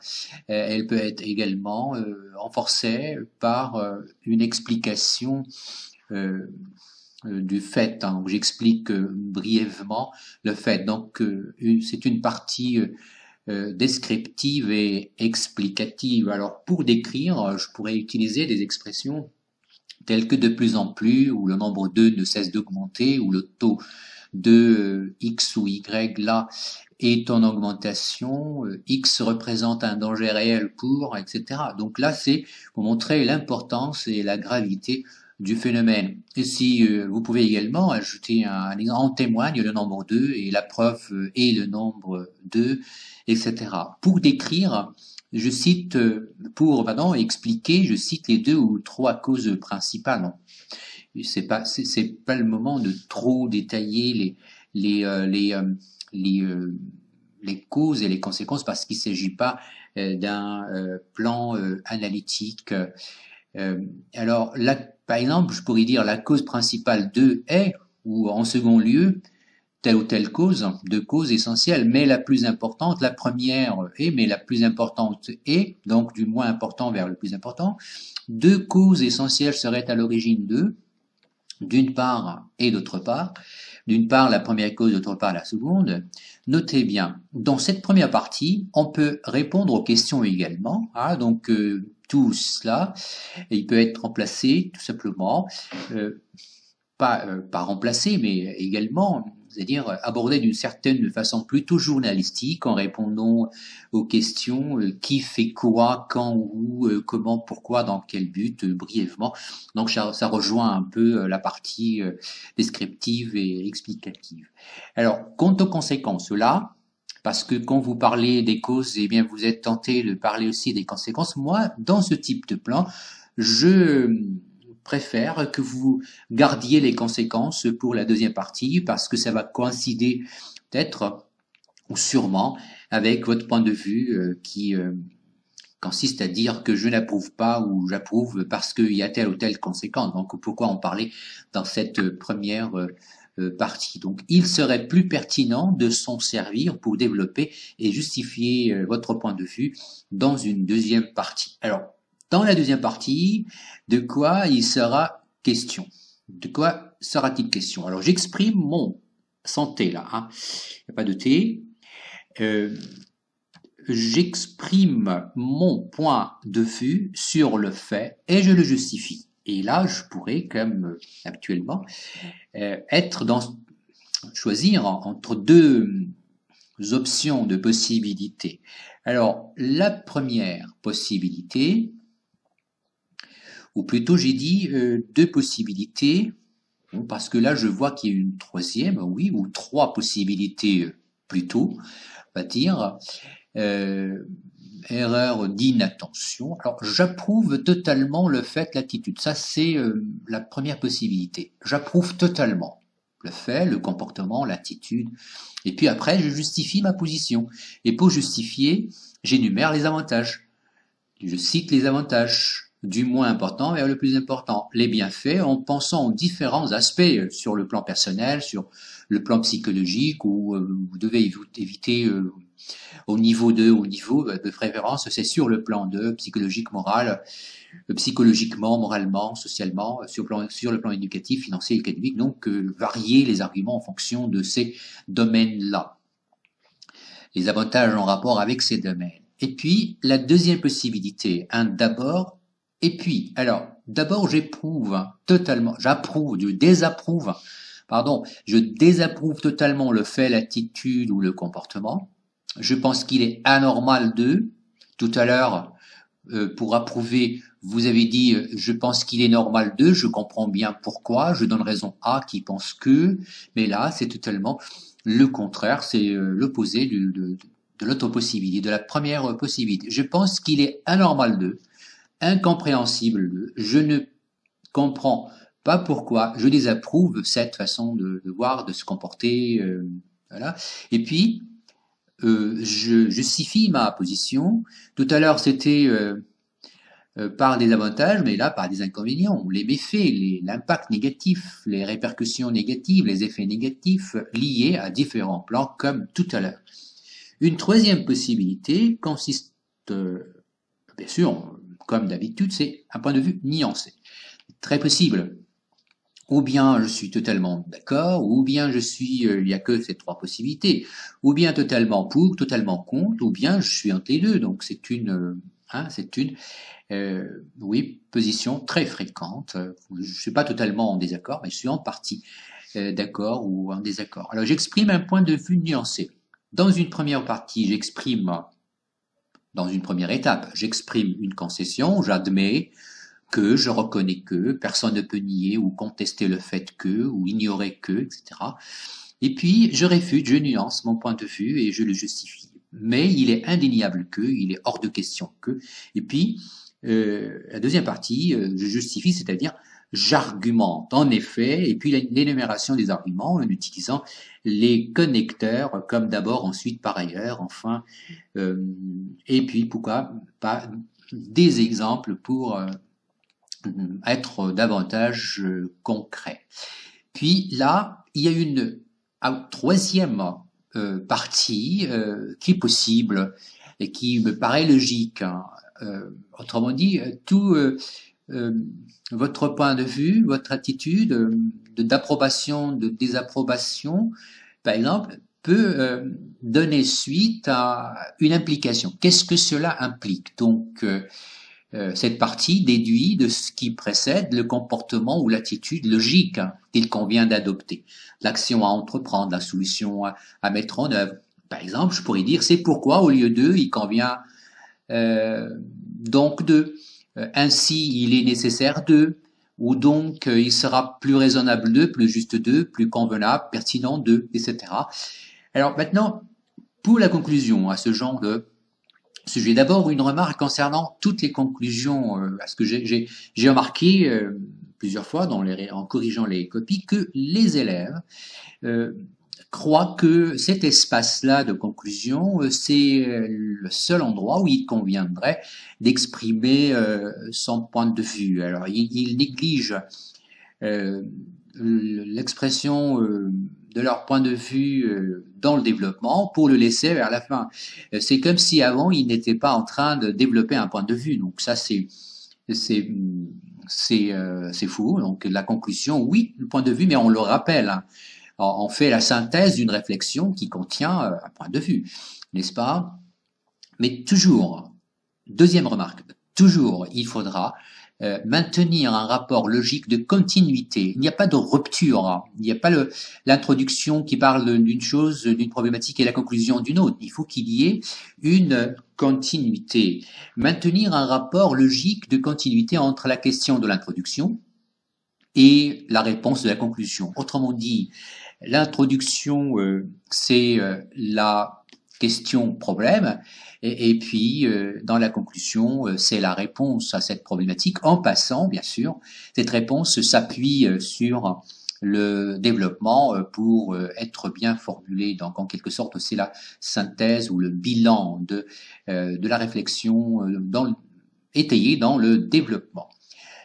elle peut être également renforcée par une explication du fait, hein, où j'explique brièvement le fait. Donc, c'est une partie descriptive et explicative. Alors, pour décrire, je pourrais utiliser des expressions telles que de plus en plus, où le nombre 2 ne cesse d'augmenter, où le taux de X ou Y là est en augmentation, X représente un danger réel pour, etc. Donc là, c'est pour montrer l'importance et la gravité du phénomène. Et si vous pouvez également ajouter un exemple, en témoigne le nombre 2 et la preuve est le nombre 2, etc. Pour décrire, je cite, pour expliquer, je cite les 2 ou 3 causes principales. Non, c'est pas le moment de trop détailler les causes et les conséquences parce qu'il ne s'agit pas d'un plan analytique. Alors là, par exemple, je pourrais dire la cause principale de est, ou en second lieu, telle ou telle cause, deux causes essentielles, mais la plus importante, la première est, mais la plus importante est, donc du moins important vers le plus important. Deux causes essentielles seraient à l'origine de, d'une part et d'autre part. D'une part la première cause, d'autre part la seconde. Notez bien, dans cette première partie, on peut répondre aux questions également. Hein, donc tout cela, il peut être remplacé tout simplement, pas remplacé, mais également, c'est-à-dire abordé d'une certaine façon plutôt journalistique en répondant aux questions qui fait quoi, quand, où, comment, pourquoi, dans quel but, brièvement. Donc ça rejoint un peu la partie descriptive et explicative. Alors, quant aux conséquences, là, parce que quand vous parlez des causes, eh bien vous êtes tenté de parler aussi des conséquences. Moi, dans ce type de plan, je préfère que vous gardiez les conséquences pour la deuxième partie parce que ça va coïncider peut-être ou sûrement avec votre point de vue qui consiste à dire que je n'approuve pas ou j'approuve parce qu'il y a telle ou telle conséquence. Donc pourquoi en parler dans cette première partie. Donc il serait plus pertinent de s'en servir pour développer et justifier votre point de vue dans une deuxième partie. Alors, dans la deuxième partie, de quoi il sera question? De quoi sera-t-il question? Alors j'exprime mon santé là, hein. Il n'y a pas de T. J'exprime mon point de vue sur le fait et je le justifie. Et là, je pourrais, comme actuellement, choisir entre deux options de possibilités. Alors, la première possibilité, ou plutôt j'ai dit deux possibilités, bon, parce que là je vois qu'il y a une troisième, oui, ou trois possibilités plutôt, on va dire. Euh, Erreur d'inattention. Alors, j'approuve totalement le fait, l'attitude. Ça, c'est la première possibilité. J'approuve totalement le fait, le comportement, l'attitude. Et puis après, je justifie ma position. Et pour justifier, j'énumère les avantages. Je cite les avantages, du moins important vers le plus important. Les bienfaits en pensant aux différents aspects sur le plan personnel, sur le plan psychologique, où vous devez éviter au niveau 2, au niveau de préférence, c'est sur le plan 2, psychologique, moral, psychologiquement, moralement, socialement, sur le plan éducatif, financier, académique, donc varier les arguments en fonction de ces domaines-là. Les avantages en rapport avec ces domaines. Et puis, la deuxième possibilité, d'abord, et puis, alors, d'abord, j'approuve totalement, je désapprouve totalement le fait, l'attitude ou le comportement. Je pense qu'il est anormal de. Tout à l'heure, pour approuver, vous avez dit, je pense qu'il est normal de, je comprends bien pourquoi, je donne raison à qui pense que, mais là, c'est totalement le contraire, c'est l'opposé de l'autre possibilité, de la première possibilité. Je pense qu'il est anormal de, incompréhensible de, je ne comprends pas pourquoi, je désapprouve cette façon de voir, de se comporter, voilà. Et puis, je justifie ma position. Tout à l'heure, c'était par des avantages, mais là, par des inconvénients. Les méfaits, l'impact négatif, les répercussions négatives, les effets négatifs liés à différents plans, comme tout à l'heure. Une troisième possibilité consiste, bien sûr, comme d'habitude, c'est un point de vue nuancé. Très possible. Ou bien je suis totalement d'accord, ou bien il n'y a que ces trois possibilités, ou bien totalement pour, totalement contre, ou bien je suis entre les deux. Donc c'est une position très fréquente. Je suis pas totalement en désaccord, mais je suis en partie d'accord ou en désaccord. Alors j'exprime un point de vue nuancé. Dans une première étape, j'exprime une concession, j'admets que, je reconnais que, personne ne peut nier ou contester le fait que, ou ignorer que, etc. Et puis, je réfute, je nuance mon point de vue et je le justifie. Mais il est indéniable que, il est hors de question que. Et puis, la deuxième partie, je justifie, c'est-à-dire j'argumente en effet, et puis l'énumération des arguments en utilisant les connecteurs comme d'abord, ensuite, par ailleurs, enfin, et puis pourquoi pas des exemples pour être davantage concret. Puis là, il y a une troisième partie qui est possible et qui me paraît logique. Autrement dit, tout votre point de vue, votre attitude d'approbation, de désapprobation, par exemple, peut donner suite à une implication. Qu'est-ce que cela implique? Donc, cette partie déduit de ce qui précède le comportement ou l'attitude logique qu'il convient d'adopter, l'action à entreprendre, la solution à mettre en œuvre. Par exemple, je pourrais dire c'est pourquoi au lieu de, il convient donc de, ainsi il est nécessaire de, ou donc il sera plus raisonnable de, plus juste de, plus convenable, pertinent de, etc. Alors maintenant, pour la conclusion à ce genre de sujet, d'abord une remarque concernant toutes les conclusions, parce que j'ai remarqué plusieurs fois en corrigeant les copies que les élèves croient que cet espace-là de conclusion, c'est le seul endroit où il conviendrait d'exprimer son point de vue. Alors, ils négligent l'expression de leur point de vue dans le développement pour le laisser vers la fin. C'est comme si avant ils n'étaient pas en train de développer un point de vue. Donc ça c'est fou. Donc la conclusion, oui, le point de vue, mais on le rappelle. Hein. On fait la synthèse d'une réflexion qui contient un point de vue, n'est-ce pas? Mais toujours, deuxième remarque, toujours il faudra maintenir un rapport logique de continuité. Il n'y a pas de rupture, hein. Il n'y a pas l'introduction qui parle d'une chose, d'une problématique et la conclusion d'une autre. Il faut qu'il y ait une continuité. Maintenir un rapport logique de continuité entre la question de l'introduction et la réponse de la conclusion. Autrement dit, l'introduction, c'est la question-problème, et puis dans la conclusion, c'est la réponse à cette problématique. En passant, bien sûr, cette réponse s'appuie sur le développement pour être bien formulée. Donc, en quelque sorte, c'est la synthèse ou le bilan de la réflexion étayée dans le développement.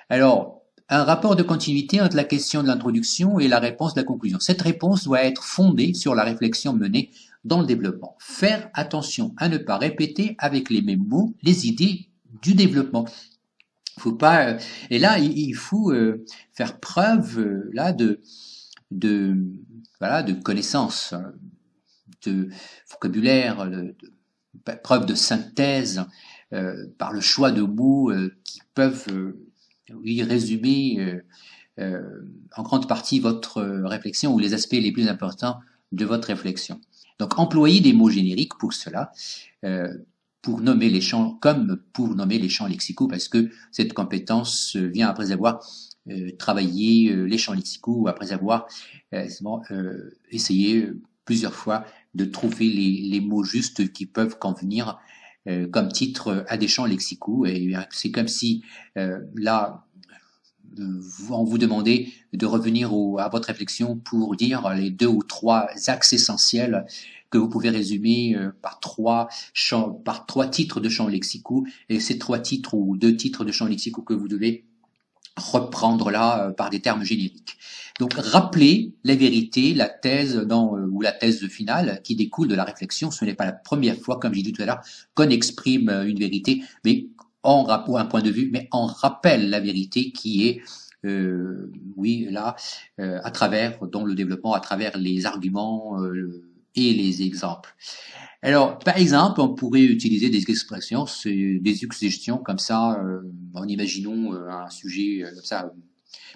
Alors, un rapport de continuité entre la question de l'introduction et la réponse de la conclusion. Cette réponse doit être fondée sur la réflexion menée dans le développement. Faire attention à ne pas répéter avec les mêmes mots les idées du développement. Faut pas, et là, il faut faire preuve là de connaissance, de vocabulaire, preuve de synthèse par le choix de mots qui peuvent résumer en grande partie votre réflexion ou les aspects les plus importants de votre réflexion. Donc, employez des mots génériques pour cela, pour nommer les champs, comme pour nommer les champs lexicaux, parce que cette compétence vient après avoir travaillé les champs lexicaux, après avoir essayé plusieurs fois de trouver les mots justes qui peuvent convenir comme titre à des champs lexicaux. Et c'est comme si là, on vous demandait de revenir à votre réflexion pour dire les 2 ou 3 axes essentiels que vous pouvez résumer par 3 titres de champs lexicaux, et ces 3 titres ou 2 titres de champs lexicaux que vous devez reprendre là par des termes génériques. Donc, rappelez la vérité, la thèse ou la thèse finale qui découle de la réflexion. Ce n'est pas la première fois, comme j'ai dit tout à l'heure, qu'on exprime une vérité, mais ou un point de vue, mais on rappelle la vérité qui est, à travers, dans le développement, à travers les arguments et les exemples. Alors, par exemple, on pourrait utiliser des expressions, des suggestions comme ça, en imaginons un sujet comme ça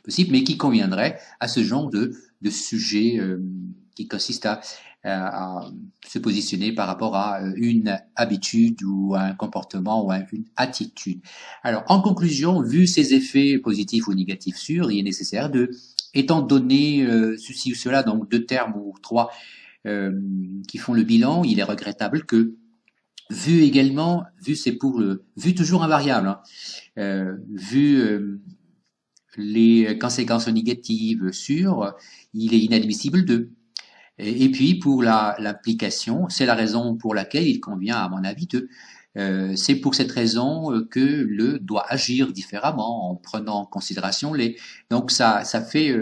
possible, mais qui conviendrait à ce genre de sujet qui consiste à se positionner par rapport à une habitude ou à un comportement ou à une attitude. Alors, en conclusion, vu ces effets positifs ou négatifs sûrs, il est nécessaire étant donné ceci ou cela, donc 2 termes ou 3 qui font le bilan, il est regrettable que, vu toujours invariable, hein, vu les conséquences négatives sûres, il est inadmissible et puis pour l'application, c'est la raison pour laquelle il convient, à mon avis, c'est pour cette raison que le doit agir différemment en prenant en considération donc ça fait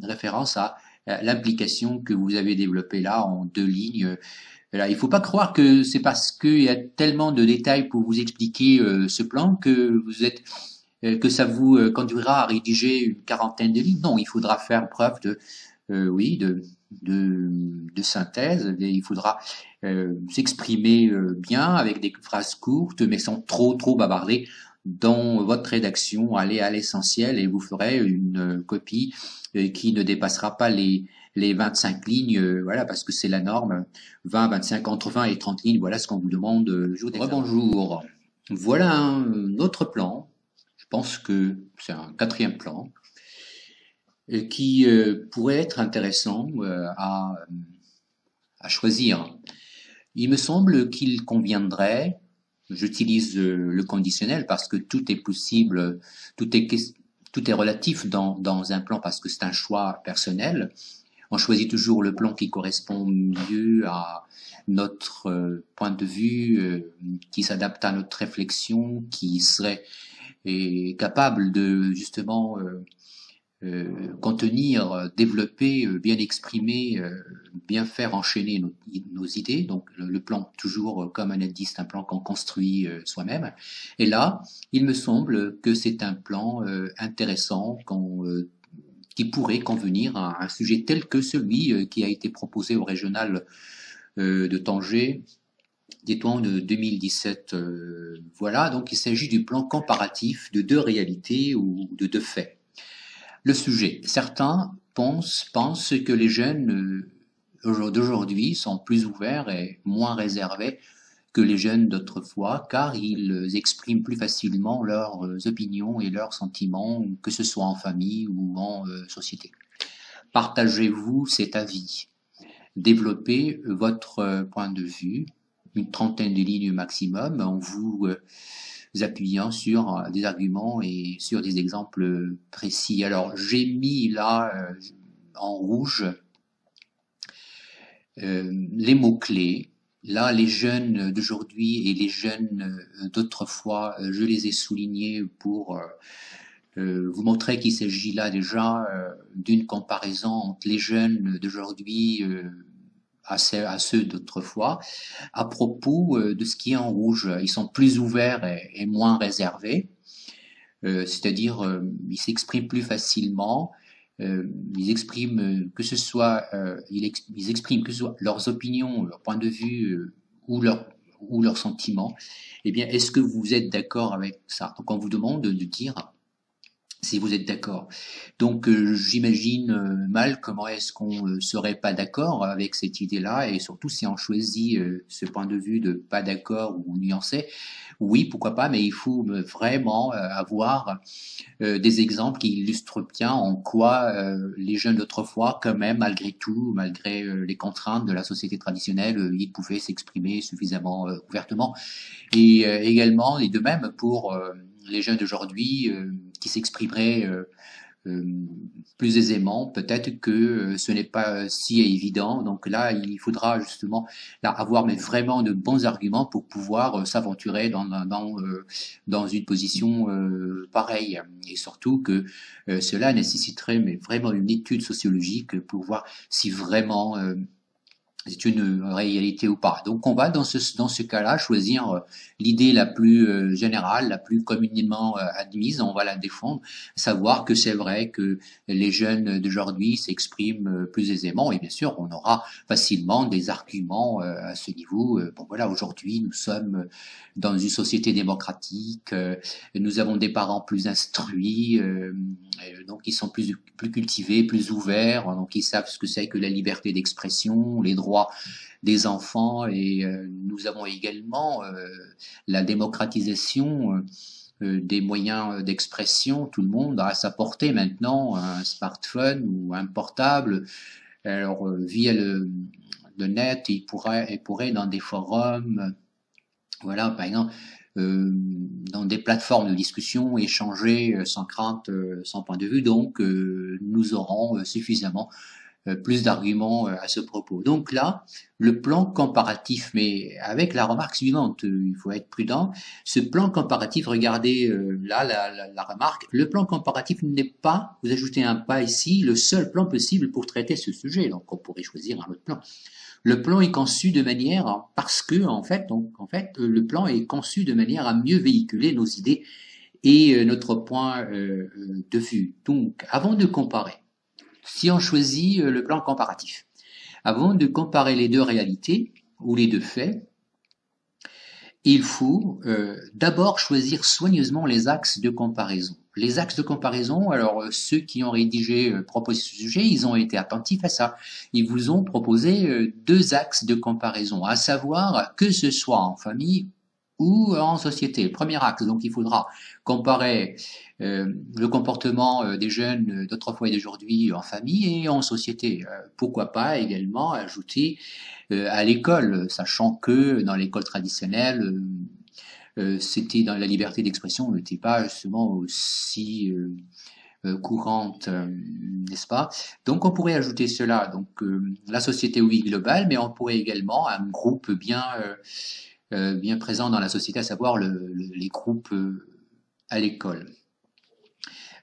référence à l'implication que vous avez développée là en 2 lignes. Là, il faut pas croire que c'est parce qu'il y a tellement de détails pour vous expliquer ce plan que ça vous conduira à rédiger une 40aine de lignes. Non, il faudra faire preuve de synthèse. Il faudra s'exprimer bien avec des phrases courtes, mais sans trop bavarder dans votre rédaction. Allez à l'essentiel et vous ferez une copie qui ne dépassera pas les 25 lignes, voilà, parce que c'est la norme, 20, 25, entre 20 et 30 lignes, voilà ce qu'on vous demande le jour d'examen. Bonjour. Voilà un autre plan, je pense que c'est un 4e plan, qui pourrait être intéressant à choisir. Il me semble qu'il conviendrait, j'utilise le conditionnel parce que tout est possible, tout est relatif dans un plan parce que c'est un choix personnel. On choisit toujours le plan qui correspond mieux à notre point de vue, qui s'adapte à notre réflexion, qui serait capable de justement contenir, développer, bien exprimer, bien faire enchaîner nos idées. Donc le plan toujours comme un indice, un plan qu'on construit soi-même. Et là, il me semble que c'est un plan intéressant qui pourrait convenir à un sujet tel que celui qui a été proposé au régional de Tanger Tétouan de 2017. Voilà, donc il s'agit du plan comparatif de deux réalités ou de deux faits. Le sujet. Certains pensent que les jeunes d'aujourd'hui sont plus ouverts et moins réservés que les jeunes d'autrefois, car ils expriment plus facilement leurs opinions et leurs sentiments, que ce soit en famille ou en société. Partagez-vous cet avis? Développez votre point de vue, une trentaine de lignes maximum, en vous appuyant sur des arguments et sur des exemples précis. Alors, j'ai mis là en rouge les mots-clés. Là, les jeunes d'aujourd'hui et les jeunes d'autrefois, je les ai soulignés pour vous montrer qu'il s'agit là déjà d'une comparaison entre les jeunes d'aujourd'hui à ceux d'autrefois. À propos de ce qui est en rouge, ils sont plus ouverts et moins réservés, c'est-à-dire ils s'expriment plus facilement. Ils expriment que ce soit ils expriment que ce soit leurs opinions, leurs points de vue ou leurs sentiments. Eh bien, est-ce que vous êtes d'accord avec ça? Donc, on vous demande de dire si vous êtes d'accord. Donc j'imagine mal comment est-ce qu'on serait pas d'accord avec cette idée-là, et surtout si on choisit ce point de vue de pas d'accord ou nuancé. Oui, pourquoi pas, mais il faut vraiment avoir des exemples qui illustrent bien en quoi les jeunes d'autrefois, quand même, malgré tout, malgré les contraintes de la société traditionnelle, ils pouvaient s'exprimer suffisamment ouvertement. Et également, et de même pour les jeunes d'aujourd'hui qui s'exprimeraient plus aisément, peut-être que ce n'est pas si évident. Donc là, il faudra justement là, avoir mais vraiment de bons arguments pour pouvoir s'aventurer dans une position pareille. Et surtout que cela nécessiterait mais vraiment une étude sociologique pour voir si vraiment c'est une réalité ou pas. Donc on va dans ce cas-là choisir l'idée la plus générale, la plus communément admise, on va la défendre, savoir que c'est vrai que les jeunes d'aujourd'hui s'expriment plus aisément, et bien sûr on aura facilement des arguments à ce niveau. Bon voilà, aujourd'hui nous sommes dans une société démocratique, nous avons des parents plus instruits, donc ils sont plus cultivés, plus ouverts, donc ils savent ce que c'est que la liberté d'expression, les droits des enfants, et nous avons également la démocratisation des moyens d'expression. Tout le monde a à sa portée maintenant un smartphone ou un portable. Alors via le net, il pourrait dans des forums, voilà, par exemple, dans des plateformes de discussion, échanger sans crainte, sans point de vue. Donc, nous aurons suffisamment plus d'arguments à ce propos. Donc là, le plan comparatif, mais avec la remarque suivante, il faut être prudent. Ce plan comparatif, regardez là la remarque, le plan comparatif n'est pas, vous ajoutez un pas ici, le seul plan possible pour traiter ce sujet. Donc on pourrait choisir un autre plan. Le plan est conçu de manière, parce que en fait, le plan est conçu de manière à mieux véhiculer nos idées et notre point de vue. Donc, avant de comparer, si on choisit le plan comparatif, avant de comparer les deux réalités ou les deux faits, il faut d'abord choisir soigneusement les axes de comparaison. Les axes de comparaison, alors ceux qui ont rédigé, proposé ce sujet, ils ont été attentifs à ça. Ils vous ont proposé deux axes de comparaison, à savoir que ce soit en famille ou en société. Premier axe, donc il faudra comparer le comportement des jeunes d'autrefois et d'aujourd'hui en famille et en société. Pourquoi pas également ajouter à l'école, sachant que dans l'école traditionnelle, c'était dans la liberté d'expression n'était pas justement aussi courante, n'est-ce pas? Donc on pourrait ajouter cela, donc la société oui globale, mais on pourrait également un groupe bien présent dans la société, à savoir les groupes à l'école.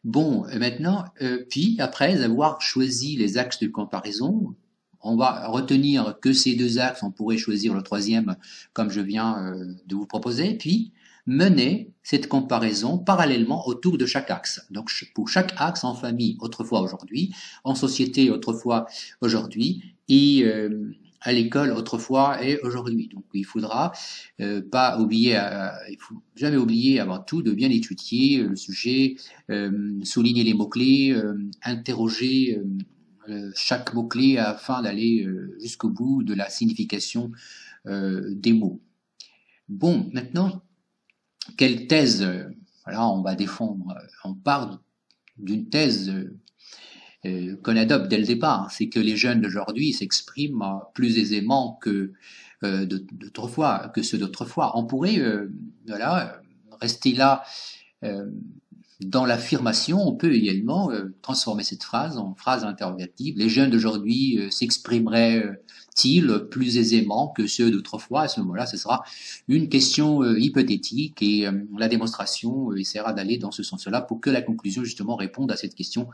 Bon, maintenant, puis après avoir choisi les axes de comparaison, on va retenir que ces deux axes, on pourrait choisir le troisième comme je viens de vous proposer, puis mener cette comparaison parallèlement autour de chaque axe. Donc pour chaque axe, en famille, autrefois aujourd'hui, en société, autrefois aujourd'hui, et à l'école autrefois et aujourd'hui. Donc il faudra pas oublier, il faut jamais oublier avant tout de bien étudier le sujet, souligner les mots-clés, interroger chaque mot-clé afin d'aller jusqu'au bout de la signification des mots. Bon, maintenant, quelle thèse voilà, on va défendre? On parle d'une thèse qu'on adopte dès le départ, c'est que les jeunes d'aujourd'hui s'expriment plus aisément que d'autrefois, que ceux d'autrefois. On pourrait voilà, rester là dans l'affirmation. On peut également transformer cette phrase en phrase interrogative. Les jeunes d'aujourd'hui s'exprimeraient-ils plus aisément que ceux d'autrefois? À ce moment-là, ce sera une question hypothétique et la démonstration essaiera d'aller dans ce sens-là pour que la conclusion justement réponde à cette question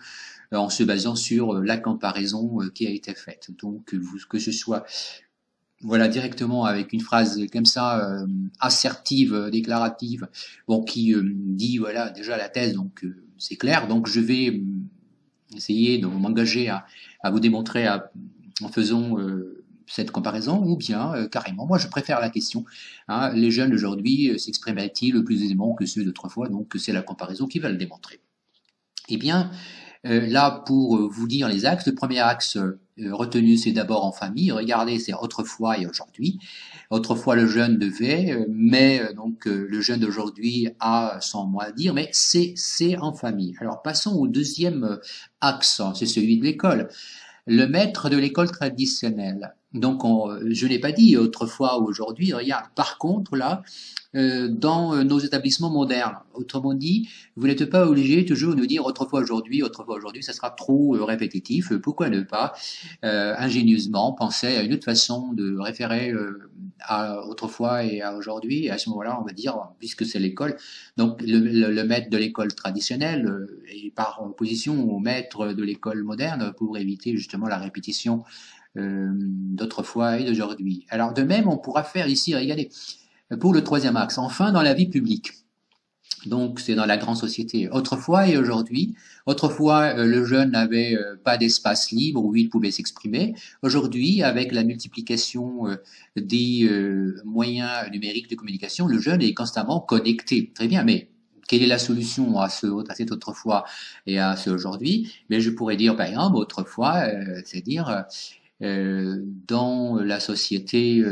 en se basant sur la comparaison qui a été faite. Donc, que ce soit voilà directement avec une phrase comme ça assertive, déclarative, bon qui dit voilà déjà la thèse, donc c'est clair. Donc je vais essayer de m'engager à vous démontrer en faisant cette comparaison, ou bien carrément, moi je préfère la question. Hein, les jeunes d'aujourd'hui s'exprimeraient-ils plus aisément que ceux d'autrefois? Donc c'est la comparaison qui va le démontrer. Eh bien, là, pour vous dire les axes, le premier axe retenu, c'est d'abord en famille. Regardez, c'est autrefois et aujourd'hui. Autrefois, le jeune devait, mais donc le jeune d'aujourd'hui a son mot à dire, mais c'est en famille. Alors, passons au deuxième axe, c'est celui de l'école. Le maître de l'école traditionnelle. Donc, je n'ai pas dit autrefois ou aujourd'hui, regarde. Par contre, là, dans nos établissements modernes. Autrement dit, vous n'êtes pas obligé toujours de nous dire autrefois aujourd'hui, ça sera trop répétitif. Pourquoi ne pas ingénieusement penser à une autre façon de référer à autrefois et à aujourd'hui? Et à ce moment-là, on va dire, puisque c'est l'école, donc le maître de l'école traditionnelle est par opposition au maître de l'école moderne pour éviter justement la répétition d'autrefois et d'aujourd'hui. Alors de même, on pourra faire ici, regardez, pour le troisième axe, enfin dans la vie publique. Donc c'est dans la grande société. Autrefois et aujourd'hui. Autrefois, le jeune n'avait pas d'espace libre où il pouvait s'exprimer. Aujourd'hui, avec la multiplication des moyens numériques de communication, le jeune est constamment connecté. Très bien, mais quelle est la solution à cet autrefois et à ce aujourd'hui? Mais je pourrais dire, par exemple, autrefois, c'est-à-dire dans la société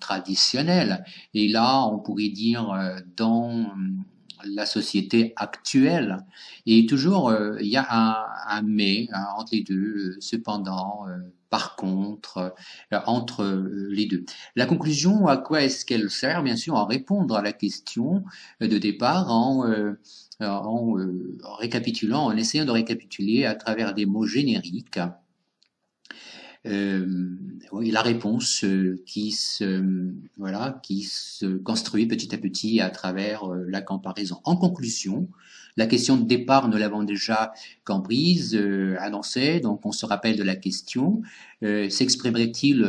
traditionnelle. Et là, on pourrait dire dans la société actuelle. Et toujours, il y a un mais entre les deux, cependant, par contre, entre les deux. La conclusion, à quoi est-ce qu'elle sert? Bien sûr, à répondre à la question de départ en récapitulant, en essayant de récapituler à travers des mots génériques la réponse qui se construit petit à petit à travers la comparaison. En conclusion, la question de départ, nous l'avons déjà comprise, annoncée, donc on se rappelle de la question. S'exprimerait-il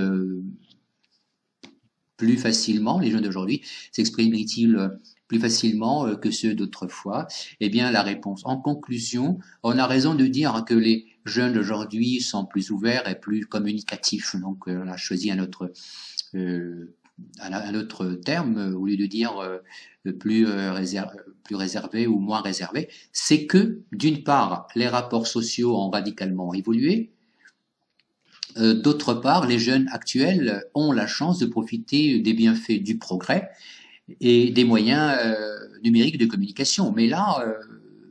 plus facilement, les jeunes d'aujourd'hui, s'exprimeraient-ils plus facilement que ceux d'autrefois? Eh bien, la réponse. En conclusion, on a raison de dire que les jeunes d'aujourd'hui sont plus ouverts et plus communicatifs. Donc, on a choisi un autre terme au lieu de dire plus réservé ou moins réservé. C'est que, d'une part, les rapports sociaux ont radicalement évolué. D'autre part, les jeunes actuels ont la chance de profiter des bienfaits du progrès et des moyens numériques de communication. Mais là,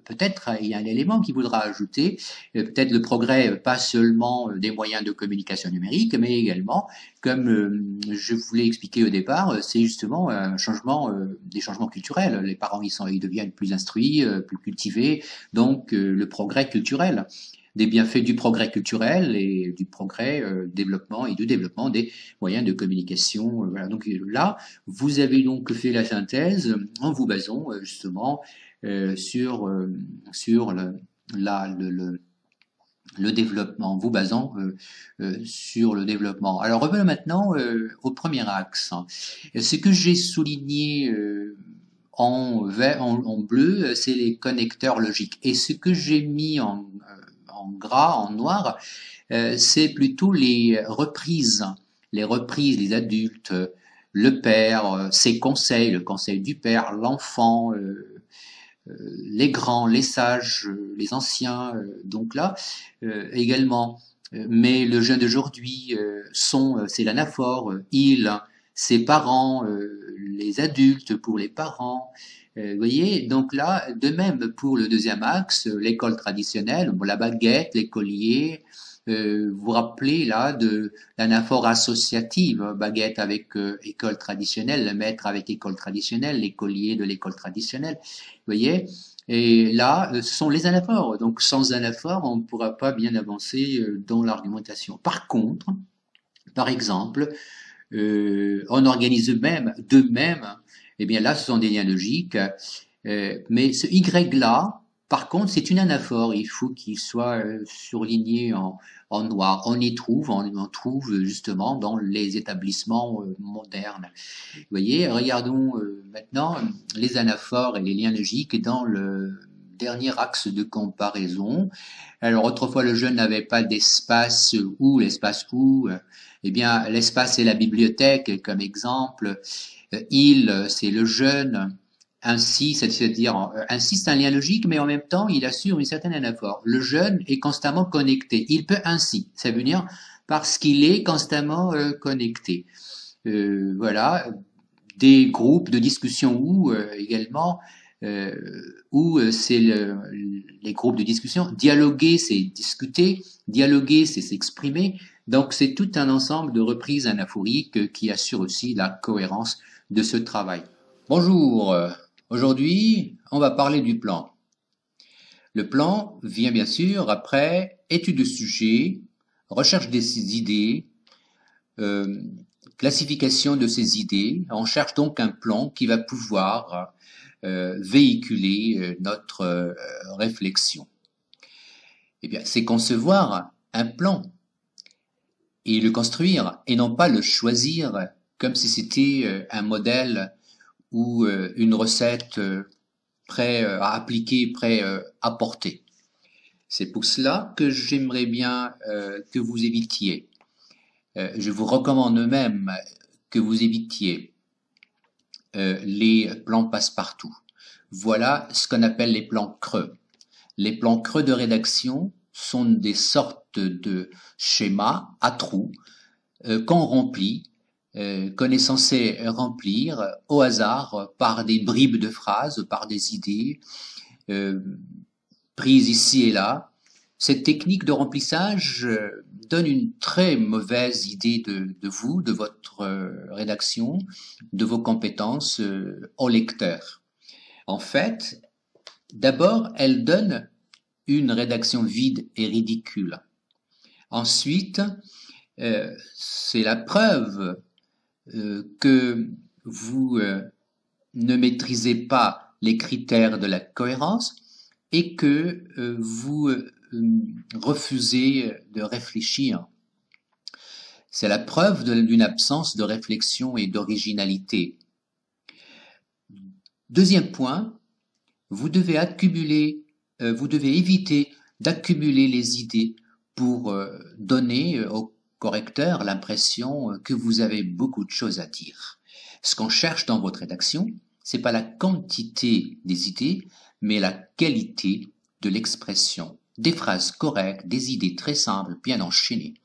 peut-être il y a un élément qui voudra ajouter, peut-être le progrès, pas seulement des moyens de communication numérique, mais également, comme je voulais expliquer au départ, c'est justement un changement, des changements culturels. Les parents, ils deviennent plus instruits, plus cultivés, donc le progrès culturel. Des bienfaits du progrès culturel et du progrès développement et du développement des moyens de communication. Voilà. Donc là, vous avez donc fait la synthèse en vous basant justement sur le développement, en vous basant sur le développement. Alors revenons maintenant au premier axe. Ce que j'ai souligné en bleu, c'est les connecteurs logiques. Et ce que j'ai mis en gras, en noir, c'est plutôt les reprises les reprises, les adultes, le père, ses conseils, le conseil du père, l'enfant, les grands, les sages, les anciens, donc là, également. Mais le jeune d'aujourd'hui, c'est l'anaphore, il, ses parents, les adultes pour les parents. Vous voyez, donc là, de même pour le deuxième axe, l'école traditionnelle, la baguette, l'écolier, vous vous rappelez là de l'anaphore associative, baguette avec école traditionnelle, le maître avec école traditionnelle, l'écolier de l'école traditionnelle, vous voyez. Et là, ce sont les anaphores. Donc sans anaphore, on ne pourra pas bien avancer dans l'argumentation. Par contre, par exemple, on organise de même, eh bien là, ce sont des liens logiques, mais ce Y là, par contre, c'est une anaphore. Il faut qu'il soit surligné en noir. On trouve justement dans les établissements modernes. Vous voyez, regardons maintenant les anaphores et les liens logiques dans le dernier axe de comparaison. Alors autrefois, le jeune n'avait pas d'espace où, l'espace où, eh bien, l'espace est la bibliothèque comme exemple. Il, c'est le jeune. Ainsi, c'est-à-dire, ainsi c'est un lien logique, mais en même temps, il assure une certaine anaphore. Le jeune est constamment connecté. Il peut ainsi, ça veut dire parce qu'il est constamment connecté. Voilà, des groupes de discussion où également, où c'est les groupes de discussion. Dialoguer, c'est discuter. Dialoguer, c'est s'exprimer. Donc, c'est tout un ensemble de reprises anaphoriques qui assure aussi la cohérence de ce travail. Bonjour, aujourd'hui, on va parler du plan. Le plan vient bien sûr après étude de sujet, recherche des idées, classification de ces idées. On cherche donc un plan qui va pouvoir véhiculer notre réflexion. Eh bien, c'est concevoir un plan et le construire et non pas le choisir comme si c'était un modèle ou une recette prêt à appliquer, prêt à porter. C'est pour cela que j'aimerais bien que vous évitiez. Je vous recommande même que vous évitiez les plans passe-partout. Voilà ce qu'on appelle les plans creux. Les plans creux de rédaction sont des sortes de schémas à trous qu'on remplit, qu'on est censé remplir au hasard par des bribes de phrases, par des idées prises ici et là. Cette technique de remplissage donne une très mauvaise idée de vous, de votre rédaction, de vos compétences au lecteur. En fait, d'abord, elle donne une rédaction vide et ridicule. Ensuite, c'est la preuve que vous ne maîtrisez pas les critères de la cohérence et que vous refusez de réfléchir. C'est la preuve d'une absence de réflexion et d'originalité. Deuxième point, vous devez éviter d'accumuler les idées pour donner au correcteur l'impression que vous avez beaucoup de choses à dire. Ce qu'on cherche dans votre rédaction, c'est pas la quantité des idées, mais la qualité de l'expression. Des phrases correctes, des idées très simples, bien enchaînées.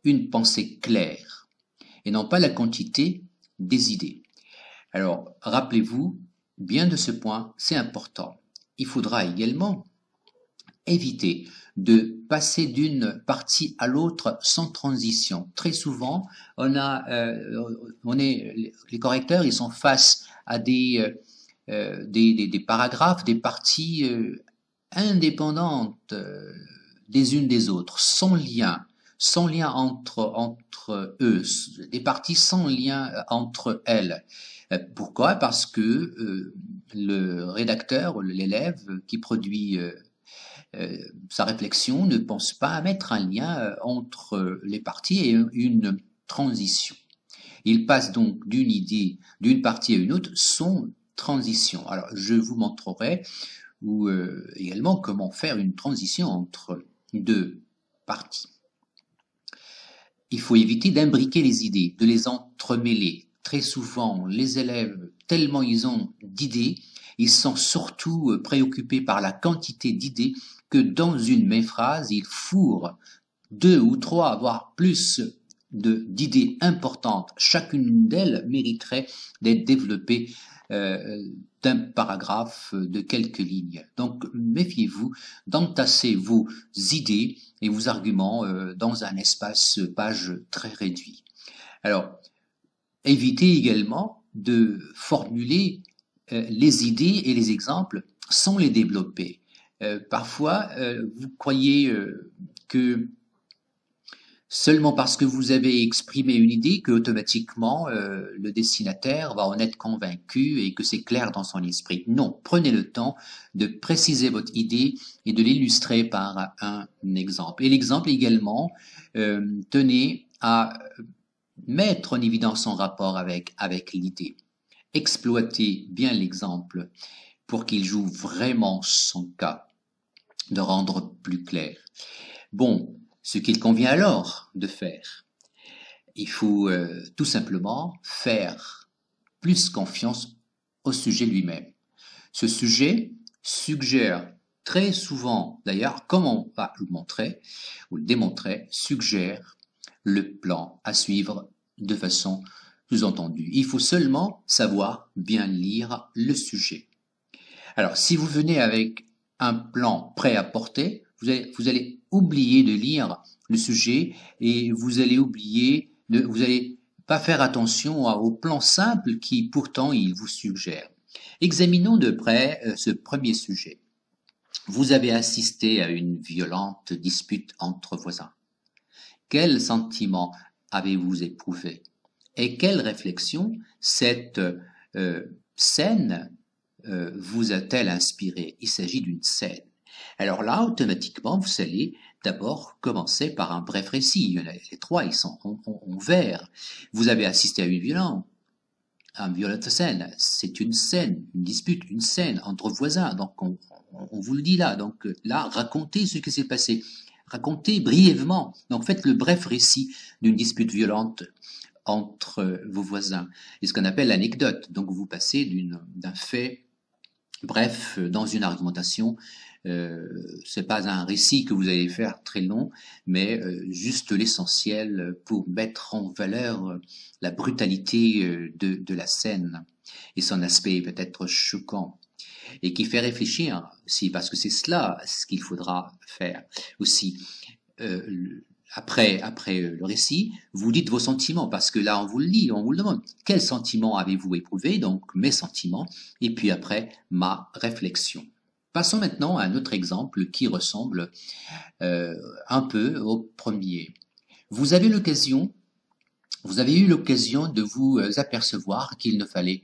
Une pensée claire, et non pas la quantité des idées. Alors, rappelez-vous bien de ce point, c'est important. Il faudra également éviter de passer d'une partie à l'autre sans transition. Très souvent, les correcteurs, ils sont face à des paragraphes, des parties indépendantes des unes des autres, sans lien entre eux, des parties sans lien entre elles. Pourquoi? Parce que le rédacteur, l'élève qui produit sa réflexion ne pense pas à mettre un lien entre les parties et une transition. Il passe donc d'une idée, d'une partie à une autre sans transition. Alors, je vous montrerai également comment faire une transition entre deux parties. il faut éviter d'imbriquer les idées, de les entremêler. Très souvent, les élèves, tellement ils ont d'idées, ils sont surtout préoccupés par la quantité d'idées que dans une même phrase, ils fourrent 2 ou 3, voire plus d'idées importantes. Chacune d'elles mériterait d'être développée d'un paragraphe de quelques lignes. Donc, méfiez-vous d'entasser vos idées et vos arguments dans un espace page très réduit. Alors, évitez également de formuler les idées et les exemples sans les développer. Parfois, vous croyez que seulement parce que vous avez exprimé une idée que automatiquement le destinataire va en être convaincu et que c'est clair dans son esprit. Non, prenez le temps de préciser votre idée et de l'illustrer par un exemple. Et l'exemple également, tenez à mettre en évidence son rapport avec l'idée. Exploitez bien l'exemple pour qu'il joue vraiment son cas, de rendre plus clair. Bon, ce qu'il convient alors de faire, il faut tout simplement faire plus confiance au sujet lui-même. Ce sujet suggère très souvent, d'ailleurs, comme on va le montrer ou le démontrer, suggère le plan à suivre de façon sous-entendue. Il faut seulement savoir bien lire le sujet. Alors, si vous venez avec un plan prêt à porter, vous allez oublier de lire le sujet et vous allez pas faire attention au plan simple qui pourtant il vous suggère. Examinons de près ce premier sujet. Vous avez assisté à une violente dispute entre voisins. Quel sentiment avez-vous éprouvé? Et quelle réflexion cette scène vous a-t-elle inspiré? Il s'agit d'une scène. Alors là, automatiquement, vous allez d'abord commencer par un bref récit. Les 3, ils sont en vert. Vous avez assisté à une violente scène. C'est une scène, une dispute, une scène entre voisins. Donc, on vous le dit là. Donc là, racontez ce qui s'est passé. Racontez brièvement. Donc, faites le bref récit d'une dispute violente entre vos voisins. C'est ce qu'on appelle l'anecdote. Donc, vous passez d'un fait bref dans une argumentation. C'est pas un récit que vous allez faire très long, mais juste l'essentiel pour mettre en valeur la brutalité de la scène et son aspect peut-être choquant et qui fait réfléchir aussi, parce que c'est cela ce qu'il faudra faire aussi. Après le récit, vous dites vos sentiments, parce que là, on vous le dit, on vous le demande. Quels sentiments avez-vous éprouvé? Donc, mes sentiments, et puis après, ma réflexion. Passons maintenant à un autre exemple qui ressemble un peu au premier. Vous avez eu l'occasion de vous apercevoir qu'il ne fallait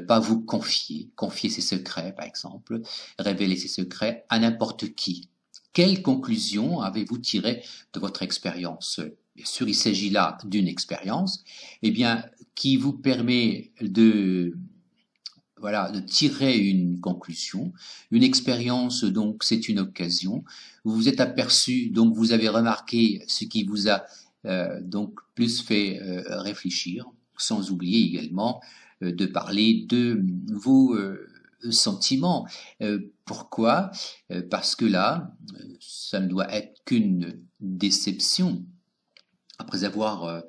pas vous confier ses secrets, par exemple, révéler ses secrets à n'importe qui. Quelle conclusion avez-vous tiré de votre expérience? Bien sûr, il s'agit là d'une expérience, qui vous permet de tirer une conclusion. Une expérience, donc, c'est une occasion. Vous vous êtes aperçu, donc vous avez remarqué ce qui vous a donc plus fait réfléchir, sans oublier également de parler de vos sentiments. Pourquoi? Parce que là, ça ne doit être qu'une déception. Après avoir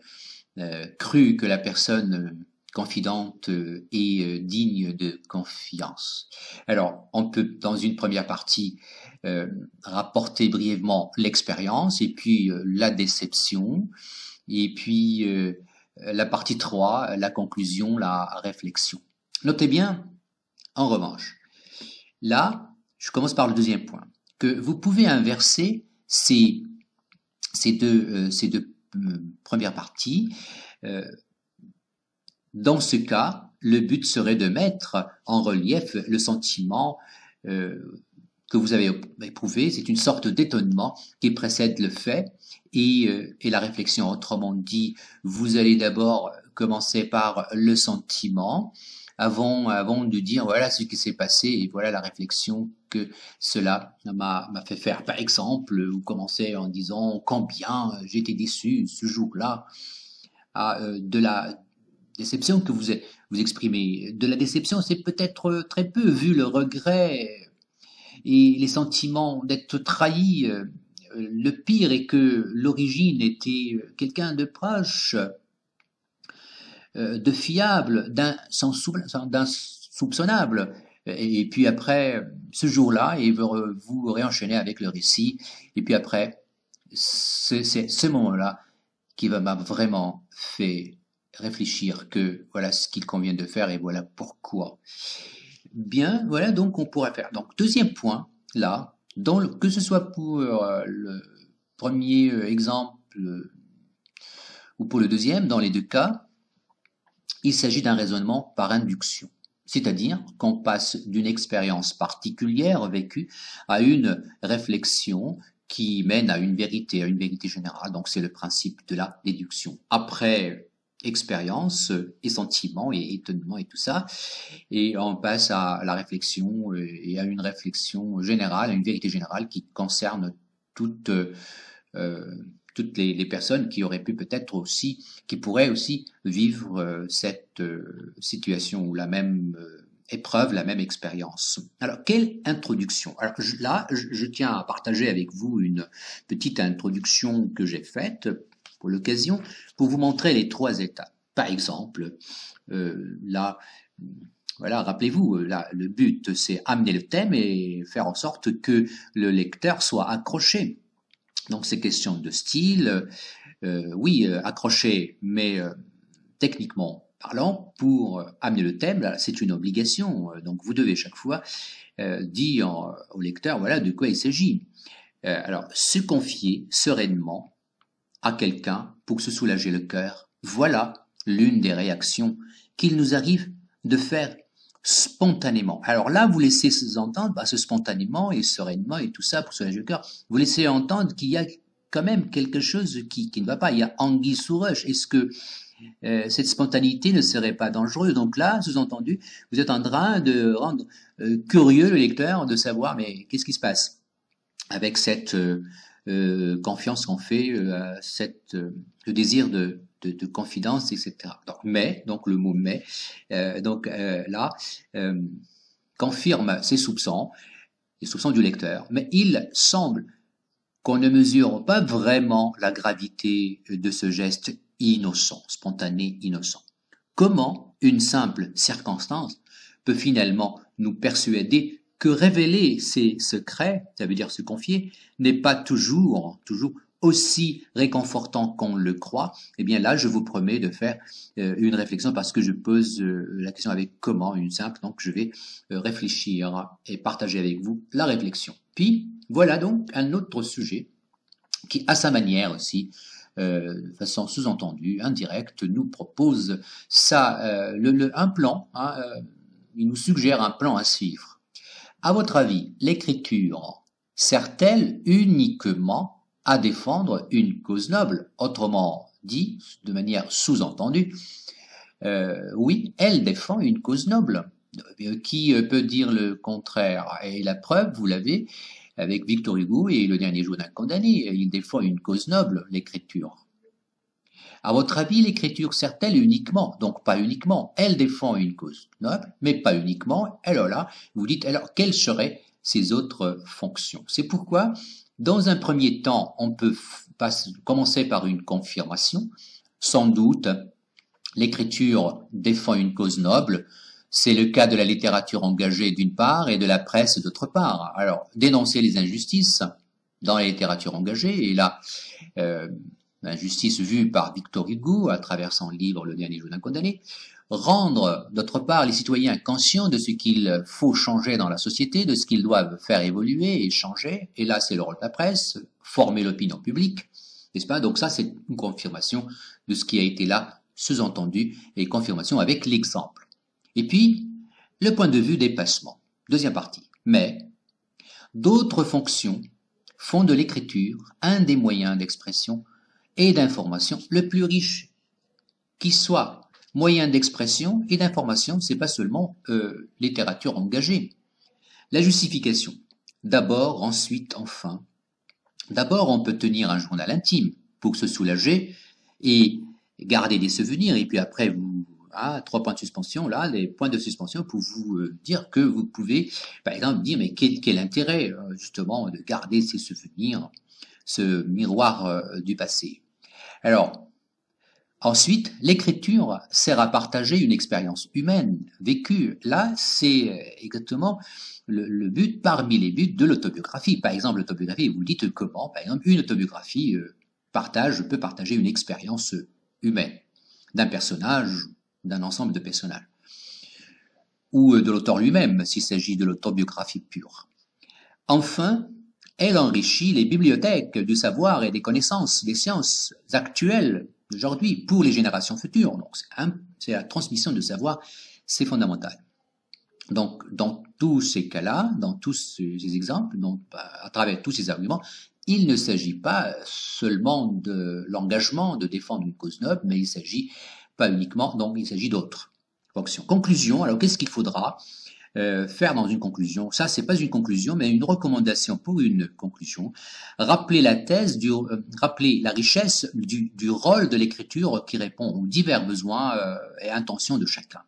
cru que la personne confidente est digne de confiance. Alors, on peut, dans une première partie, rapporter brièvement l'expérience, et puis la déception, et puis la partie 3, la conclusion, la réflexion. Notez bien, en revanche, là, je commence par le deuxième point, que vous pouvez inverser ces deux premières parties. Dans ce cas, le but serait de mettre en relief le sentiment que vous avez éprouvé. C'est une sorte d'étonnement qui précède le fait et la réflexion. Autrement dit, vous allez d'abord commencer par le sentiment avant de dire voilà ce qui s'est passé et voilà la réflexion que cela m'a fait faire. Par exemple, vous commencez en disant combien j'étais déçu ce jour-là de la déception que vous exprimez. De la déception, c'est peut-être très peu, vu le regret et les sentiments d'être trahi. Le pire est que l'origine était quelqu'un de proche, de fiable, d'insoupçonnable. Et puis après, ce jour-là, et vous réenchaînez avec le récit. Et puis après, c'est ce moment-là qui m'a vraiment fait réfléchir que voilà ce qu'il convient de faire et voilà pourquoi. Bien, voilà donc on pourrait faire. Donc deuxième point, là, que ce soit pour le premier exemple ou pour le deuxième, dans les deux cas, il s'agit d'un raisonnement par induction. C'est-à-dire qu'on passe d'une expérience particulière vécue à une réflexion qui mène à une vérité générale. Donc c'est le principe de la déduction. Après expérience et sentiments et étonnement et tout ça, et on passe à la réflexion et à une réflexion générale, à une vérité générale qui concerne toutes les personnes qui auraient pu peut-être aussi, qui pourraient aussi vivre cette situation ou la même épreuve, la même expérience. Alors, quelle introduction? Alors là, je tiens à partager avec vous une petite introduction que j'ai faite pour l'occasion, pour vous montrer les trois étapes. Par exemple, là, voilà, rappelez-vous, là, le but, c'est amener le thème et faire en sorte que le lecteur soit accroché. Donc, c'est question de style, oui, accroché, mais techniquement parlant, pour amener le thème, c'est une obligation. Donc, vous devez chaque fois dire au lecteur, voilà, de quoi il s'agit. Alors, se confier sereinement à quelqu'un pour se soulager le cœur, voilà l'une des réactions qu'il nous arrive de faire spontanément. Alors là, vous laissez entendre, ce spontanément et sereinement et tout ça pour soulager le cœur, vous laissez entendre qu'il y a quand même quelque chose qui ne va pas. Il y a anguille sous roche. Est-ce que cette spontanéité ne serait pas dangereuse? Donc là, sous-entendu, vous êtes en train de rendre curieux le lecteur de savoir, mais qu'est-ce qui se passe avec cette confiance qu'on fait, le désir de confidence, etc. Donc le mot mais, là, confirme ses soupçons, les soupçons du lecteur, mais il semble qu'on ne mesure pas vraiment la gravité de ce geste innocent, spontané, innocent. Comment une simple circonstance peut finalement nous persuader que révéler ses secrets, ça veut dire se confier, n'est pas toujours aussi réconfortant qu'on le croit? Eh bien là, je vous promets de faire une réflexion parce que je pose la question avec comment, une simple, donc je vais réfléchir et partager avec vous la réflexion. Puis, voilà donc un autre sujet qui, à sa manière aussi, de façon sous-entendue, indirecte, nous propose un plan, il nous suggère un plan à suivre. À votre avis, l'écriture sert-elle uniquement à défendre une cause noble? Autrement dit, de manière sous-entendue, oui, elle défend une cause noble. Qui peut dire le contraire? Et la preuve, vous l'avez avec Victor Hugo et Le Dernier Jour d'un condamné. Il défend une cause noble, l'écriture. À votre avis, l'écriture sert-elle uniquement? Donc pas uniquement, elle défend une cause noble, mais pas uniquement. Alors là, vous dites, alors quelles seraient ses autres fonctions? C'est pourquoi, dans un premier temps, on peut commencer par une confirmation. Sans doute, l'écriture défend une cause noble. C'est le cas de la littérature engagée d'une part et de la presse d'autre part. Alors, dénoncer les injustices dans la littérature engagée, et là, l'injustice vue par Victor Hugo à travers son livre Le Dernier Jour d'un condamné, rendre d'autre part les citoyens conscients de ce qu'il faut changer dans la société, de ce qu'ils doivent faire évoluer et changer, et là c'est le rôle de la presse, former l'opinion publique, n'est-ce pas? Donc ça c'est une confirmation de ce qui a été là sous-entendu, et confirmation avec l'exemple. Et puis, le point de vue dépassement, deuxième partie. Mais d'autres fonctions font de l'écriture un des moyens d'expression et d'information le plus riche qui soit. Moyen d'expression et d'information, c'est pas seulement littérature engagée. La justification. d'abord, ensuite, enfin. D'abord, on peut tenir un journal intime pour se soulager et garder des souvenirs, et puis après, vous, 3 points de suspension, là, les points de suspension pour vous dire que vous pouvez, par exemple, dire, mais quel intérêt, justement, de garder ces souvenirs, ce miroir du passé. Alors, ensuite, l'écriture sert à partager une expérience humaine vécue. Là, c'est exactement le but parmi les buts de l'autobiographie. Par exemple, l'autobiographie, vous dites comment, par exemple, une autobiographie peut partager une expérience humaine d'un personnage, d'un ensemble de personnages, ou de l'auteur lui-même, s'il s'agit de l'autobiographie pure. Enfin, elle enrichit les bibliothèques du savoir et des connaissances, des sciences actuelles d'aujourd'hui pour les générations futures. Donc, c'est la transmission de savoir, c'est fondamental. Donc, dans tous ces cas-là, dans tous ces exemples, donc, à travers tous ces arguments, il ne s'agit pas seulement de l'engagement de défendre une cause noble, mais il s'agit pas uniquement, donc il s'agit d'autres fonctions. Conclusion, alors qu'est-ce qu'il faudra faire dans une conclusion? Ça, c'est pas une conclusion, mais une recommandation pour une conclusion. Rappeler la thèse, rappeler la richesse du rôle de l'écriture qui répond aux divers besoins et intentions de chacun.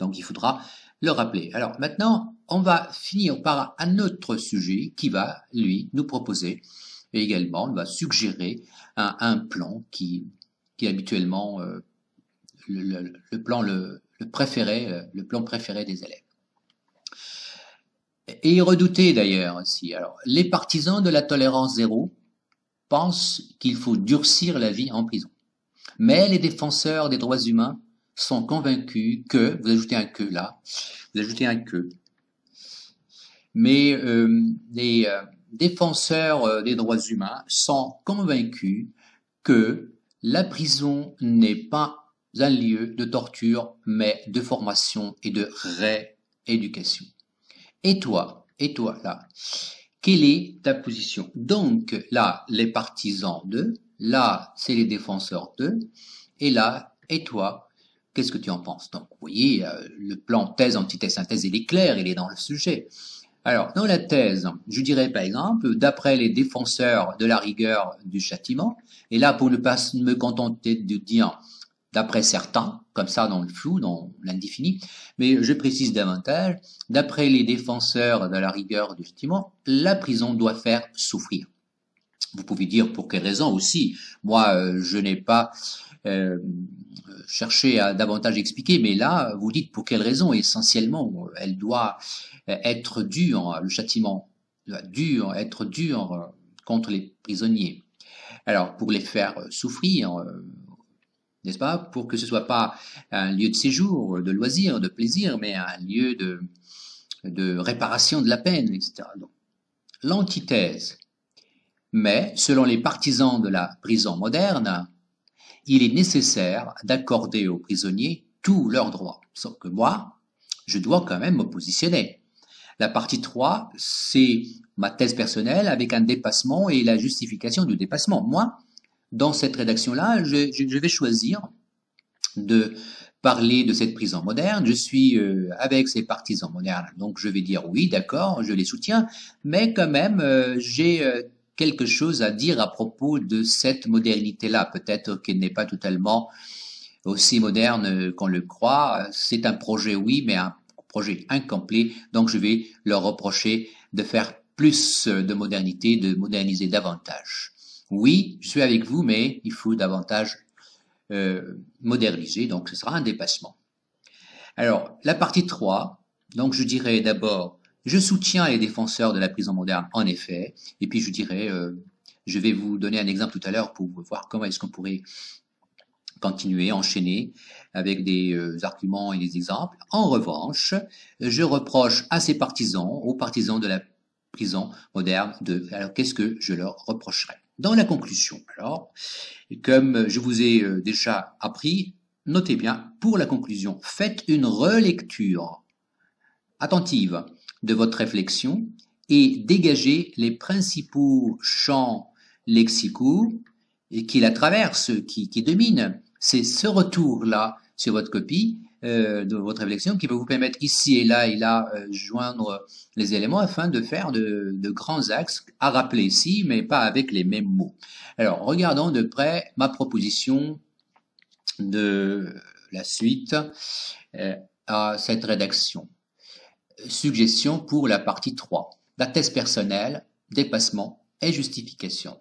Donc, il faudra le rappeler. Alors, maintenant, on va finir par un autre sujet qui va, lui, nous proposer et également, on va suggérer un plan qui est habituellement le plan préféré des élèves. Et redouté d'ailleurs aussi. Alors, les partisans de la tolérance zéro pensent qu'il faut durcir la vie en prison. Mais les défenseurs des droits humains sont convaincus que, vous ajoutez un que là, vous ajoutez un que, mais les défenseurs des droits humains sont convaincus que la prison n'est pas un lieu de torture, mais de formation et de rééducation. Et toi, là, quelle est ta position? Donc, là, les partisans d'eux, là, c'est les défenseurs d'eux, et là, et toi, qu'est-ce que tu en penses? Donc, vous voyez, le plan thèse, antithèse, synthèse, il est clair, il est dans le sujet. Alors, dans la thèse, je dirais par exemple, d'après les défenseurs de la rigueur du châtiment, et là, pour ne pas me contenter de dire d'après certains, comme ça dans le flou, dans l'indéfini, mais je précise davantage, d'après les défenseurs de la rigueur du châtiment, la prison doit faire souffrir. Vous pouvez dire pour quelle raison aussi. Moi, je n'ai pas cherché à davantage expliquer, mais là, vous dites pour quelle raison. Essentiellement, elle doit être dure, le châtiment doit être dur contre les prisonniers. Alors, pour les faire souffrir, n'est-ce pas, pour que ce soit pas un lieu de séjour, de loisir, de plaisir, mais un lieu de réparation de la peine, etc. Donc, l'antithèse. Mais, selon les partisans de la prison moderne, il est nécessaire d'accorder aux prisonniers tous leurs droits. Sauf que moi, je dois quand même me positionner. La partie 3, c'est ma thèse personnelle avec un dépassement et la justification du dépassement. Moi, dans cette rédaction-là, je vais choisir de parler de cette prison moderne. Je suis avec ces partisans modernes, donc je vais dire oui, d'accord, je les soutiens, mais quand même, j'ai quelque chose à dire à propos de cette modernité-là. Peut-être qu'elle n'est pas totalement aussi moderne qu'on le croit. C'est un projet, oui, mais un projet incomplet, donc je vais leur reprocher de faire plus de modernité, de moderniser davantage. Oui, je suis avec vous, mais il faut davantage moderniser, donc ce sera un dépassement. Alors, la partie 3, donc je dirais d'abord, je soutiens les défenseurs de la prison moderne, en effet, et puis je dirais, je vais vous donner un exemple tout à l'heure pour voir comment est-ce qu'on pourrait continuer, enchaîner avec des arguments et des exemples. En revanche, je reproche à ces partisans, aux partisans de la prison moderne, alors qu'est-ce que je leur reprocherais? Dans la conclusion, alors, comme je vous ai déjà appris, notez bien, pour la conclusion, faites une relecture attentive de votre réflexion et dégagez les principaux champs lexicaux qui la traversent, qui dominent. C'est ce retour-là sur votre copie de votre réflexion qui peut vous permettre ici et là, joindre les éléments afin de faire de grands axes à rappeler ici, mais pas avec les mêmes mots. Alors, regardons de près ma proposition de la suite à cette rédaction. Suggestion pour la partie 3. La thèse personnelle, dépassement et justification.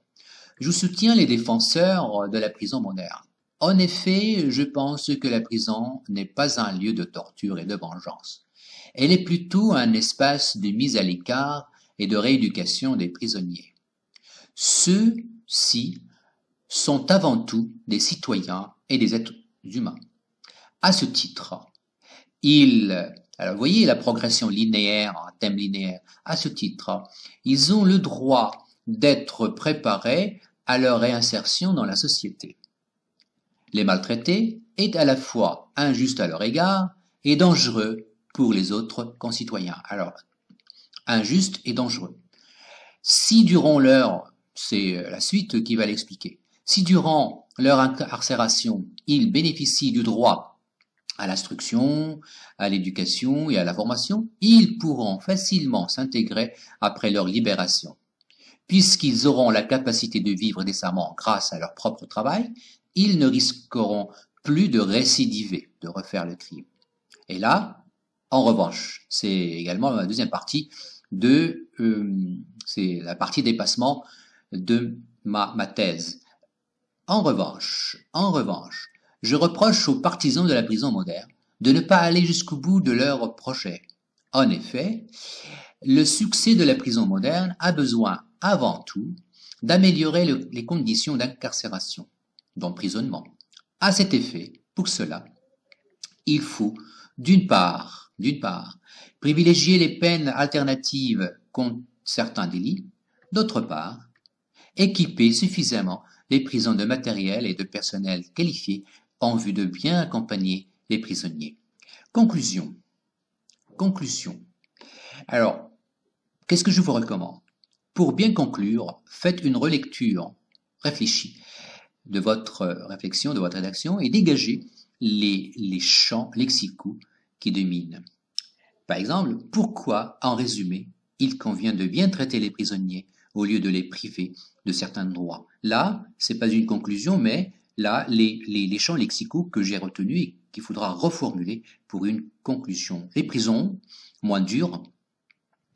Je soutiens les défenseurs de la prison moderne. En effet, je pense que la prison n'est pas un lieu de torture et de vengeance. Elle est plutôt un espace de mise à l'écart et de rééducation des prisonniers. Ceux-ci sont avant tout des citoyens et des êtres humains. À ce titre, alors, vous voyez la progression linéaire, un thème linéaire. À ce titre, ils ont le droit d'être préparés à leur réinsertion dans la société. Les maltraités est à la fois injuste à leur égard et dangereux pour les autres concitoyens. Alors, injuste et dangereux. Si durant c'est la suite qui va l'expliquer, si durant leur incarcération, ils bénéficient du droit à l'instruction, à l'éducation et à la formation, ils pourront facilement s'intégrer après leur libération. Puisqu'ils auront la capacité de vivre décemment grâce à leur propre travail, ils ne risqueront plus de récidiver, de refaire le crime. Et là, en revanche, c'est également la deuxième partie c'est la partie dépassement de ma thèse. En revanche, je reproche aux partisans de la prison moderne de ne pas aller jusqu'au bout de leur projet. En effet, le succès de la prison moderne a besoin, avant tout, d'améliorer les conditions d'incarcération, d'emprisonnement. À cet effet, pour cela, il faut, d'une part, privilégier les peines alternatives contre certains délits, d'autre part, équiper suffisamment les prisons de matériel et de personnel qualifié en vue de bien accompagner les prisonniers. Conclusion. Alors, qu'est-ce que je vous recommande? Pour bien conclure, faites une relecture réfléchie de votre réflexion, de votre rédaction et dégagez les champs lexicaux qui dominent. Par exemple, pourquoi, en résumé, il convient de bien traiter les prisonniers au lieu de les priver de certains droits. Là, c'est pas une conclusion, mais là, les champs lexicaux que j'ai retenus et qu'il faudra reformuler pour une conclusion. Les prisons, moins dures,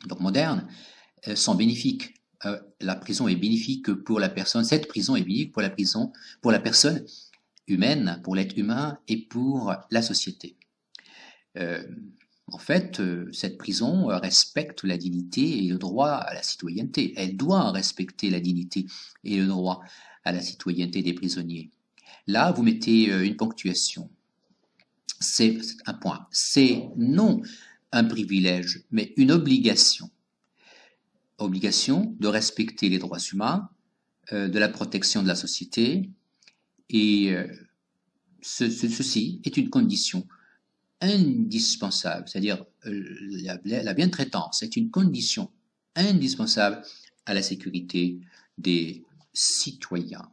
donc modernes, sont bénéfiques. La prison est bénéfique pour la personne. Cette prison est bénéfique pour la personne humaine, pour l'être humain et pour la société. En fait, cette prison respecte la dignité et le droit à la citoyenneté. Elle doit respecter la dignité et le droit à la citoyenneté des prisonniers. Là, vous mettez une ponctuation. C'est un point. C'est non un privilège, mais une obligation. Obligation de respecter les droits humains, de la protection de la société, et ceci est une condition indispensable, c'est-à-dire la bientraitance est une condition indispensable à la sécurité des citoyens.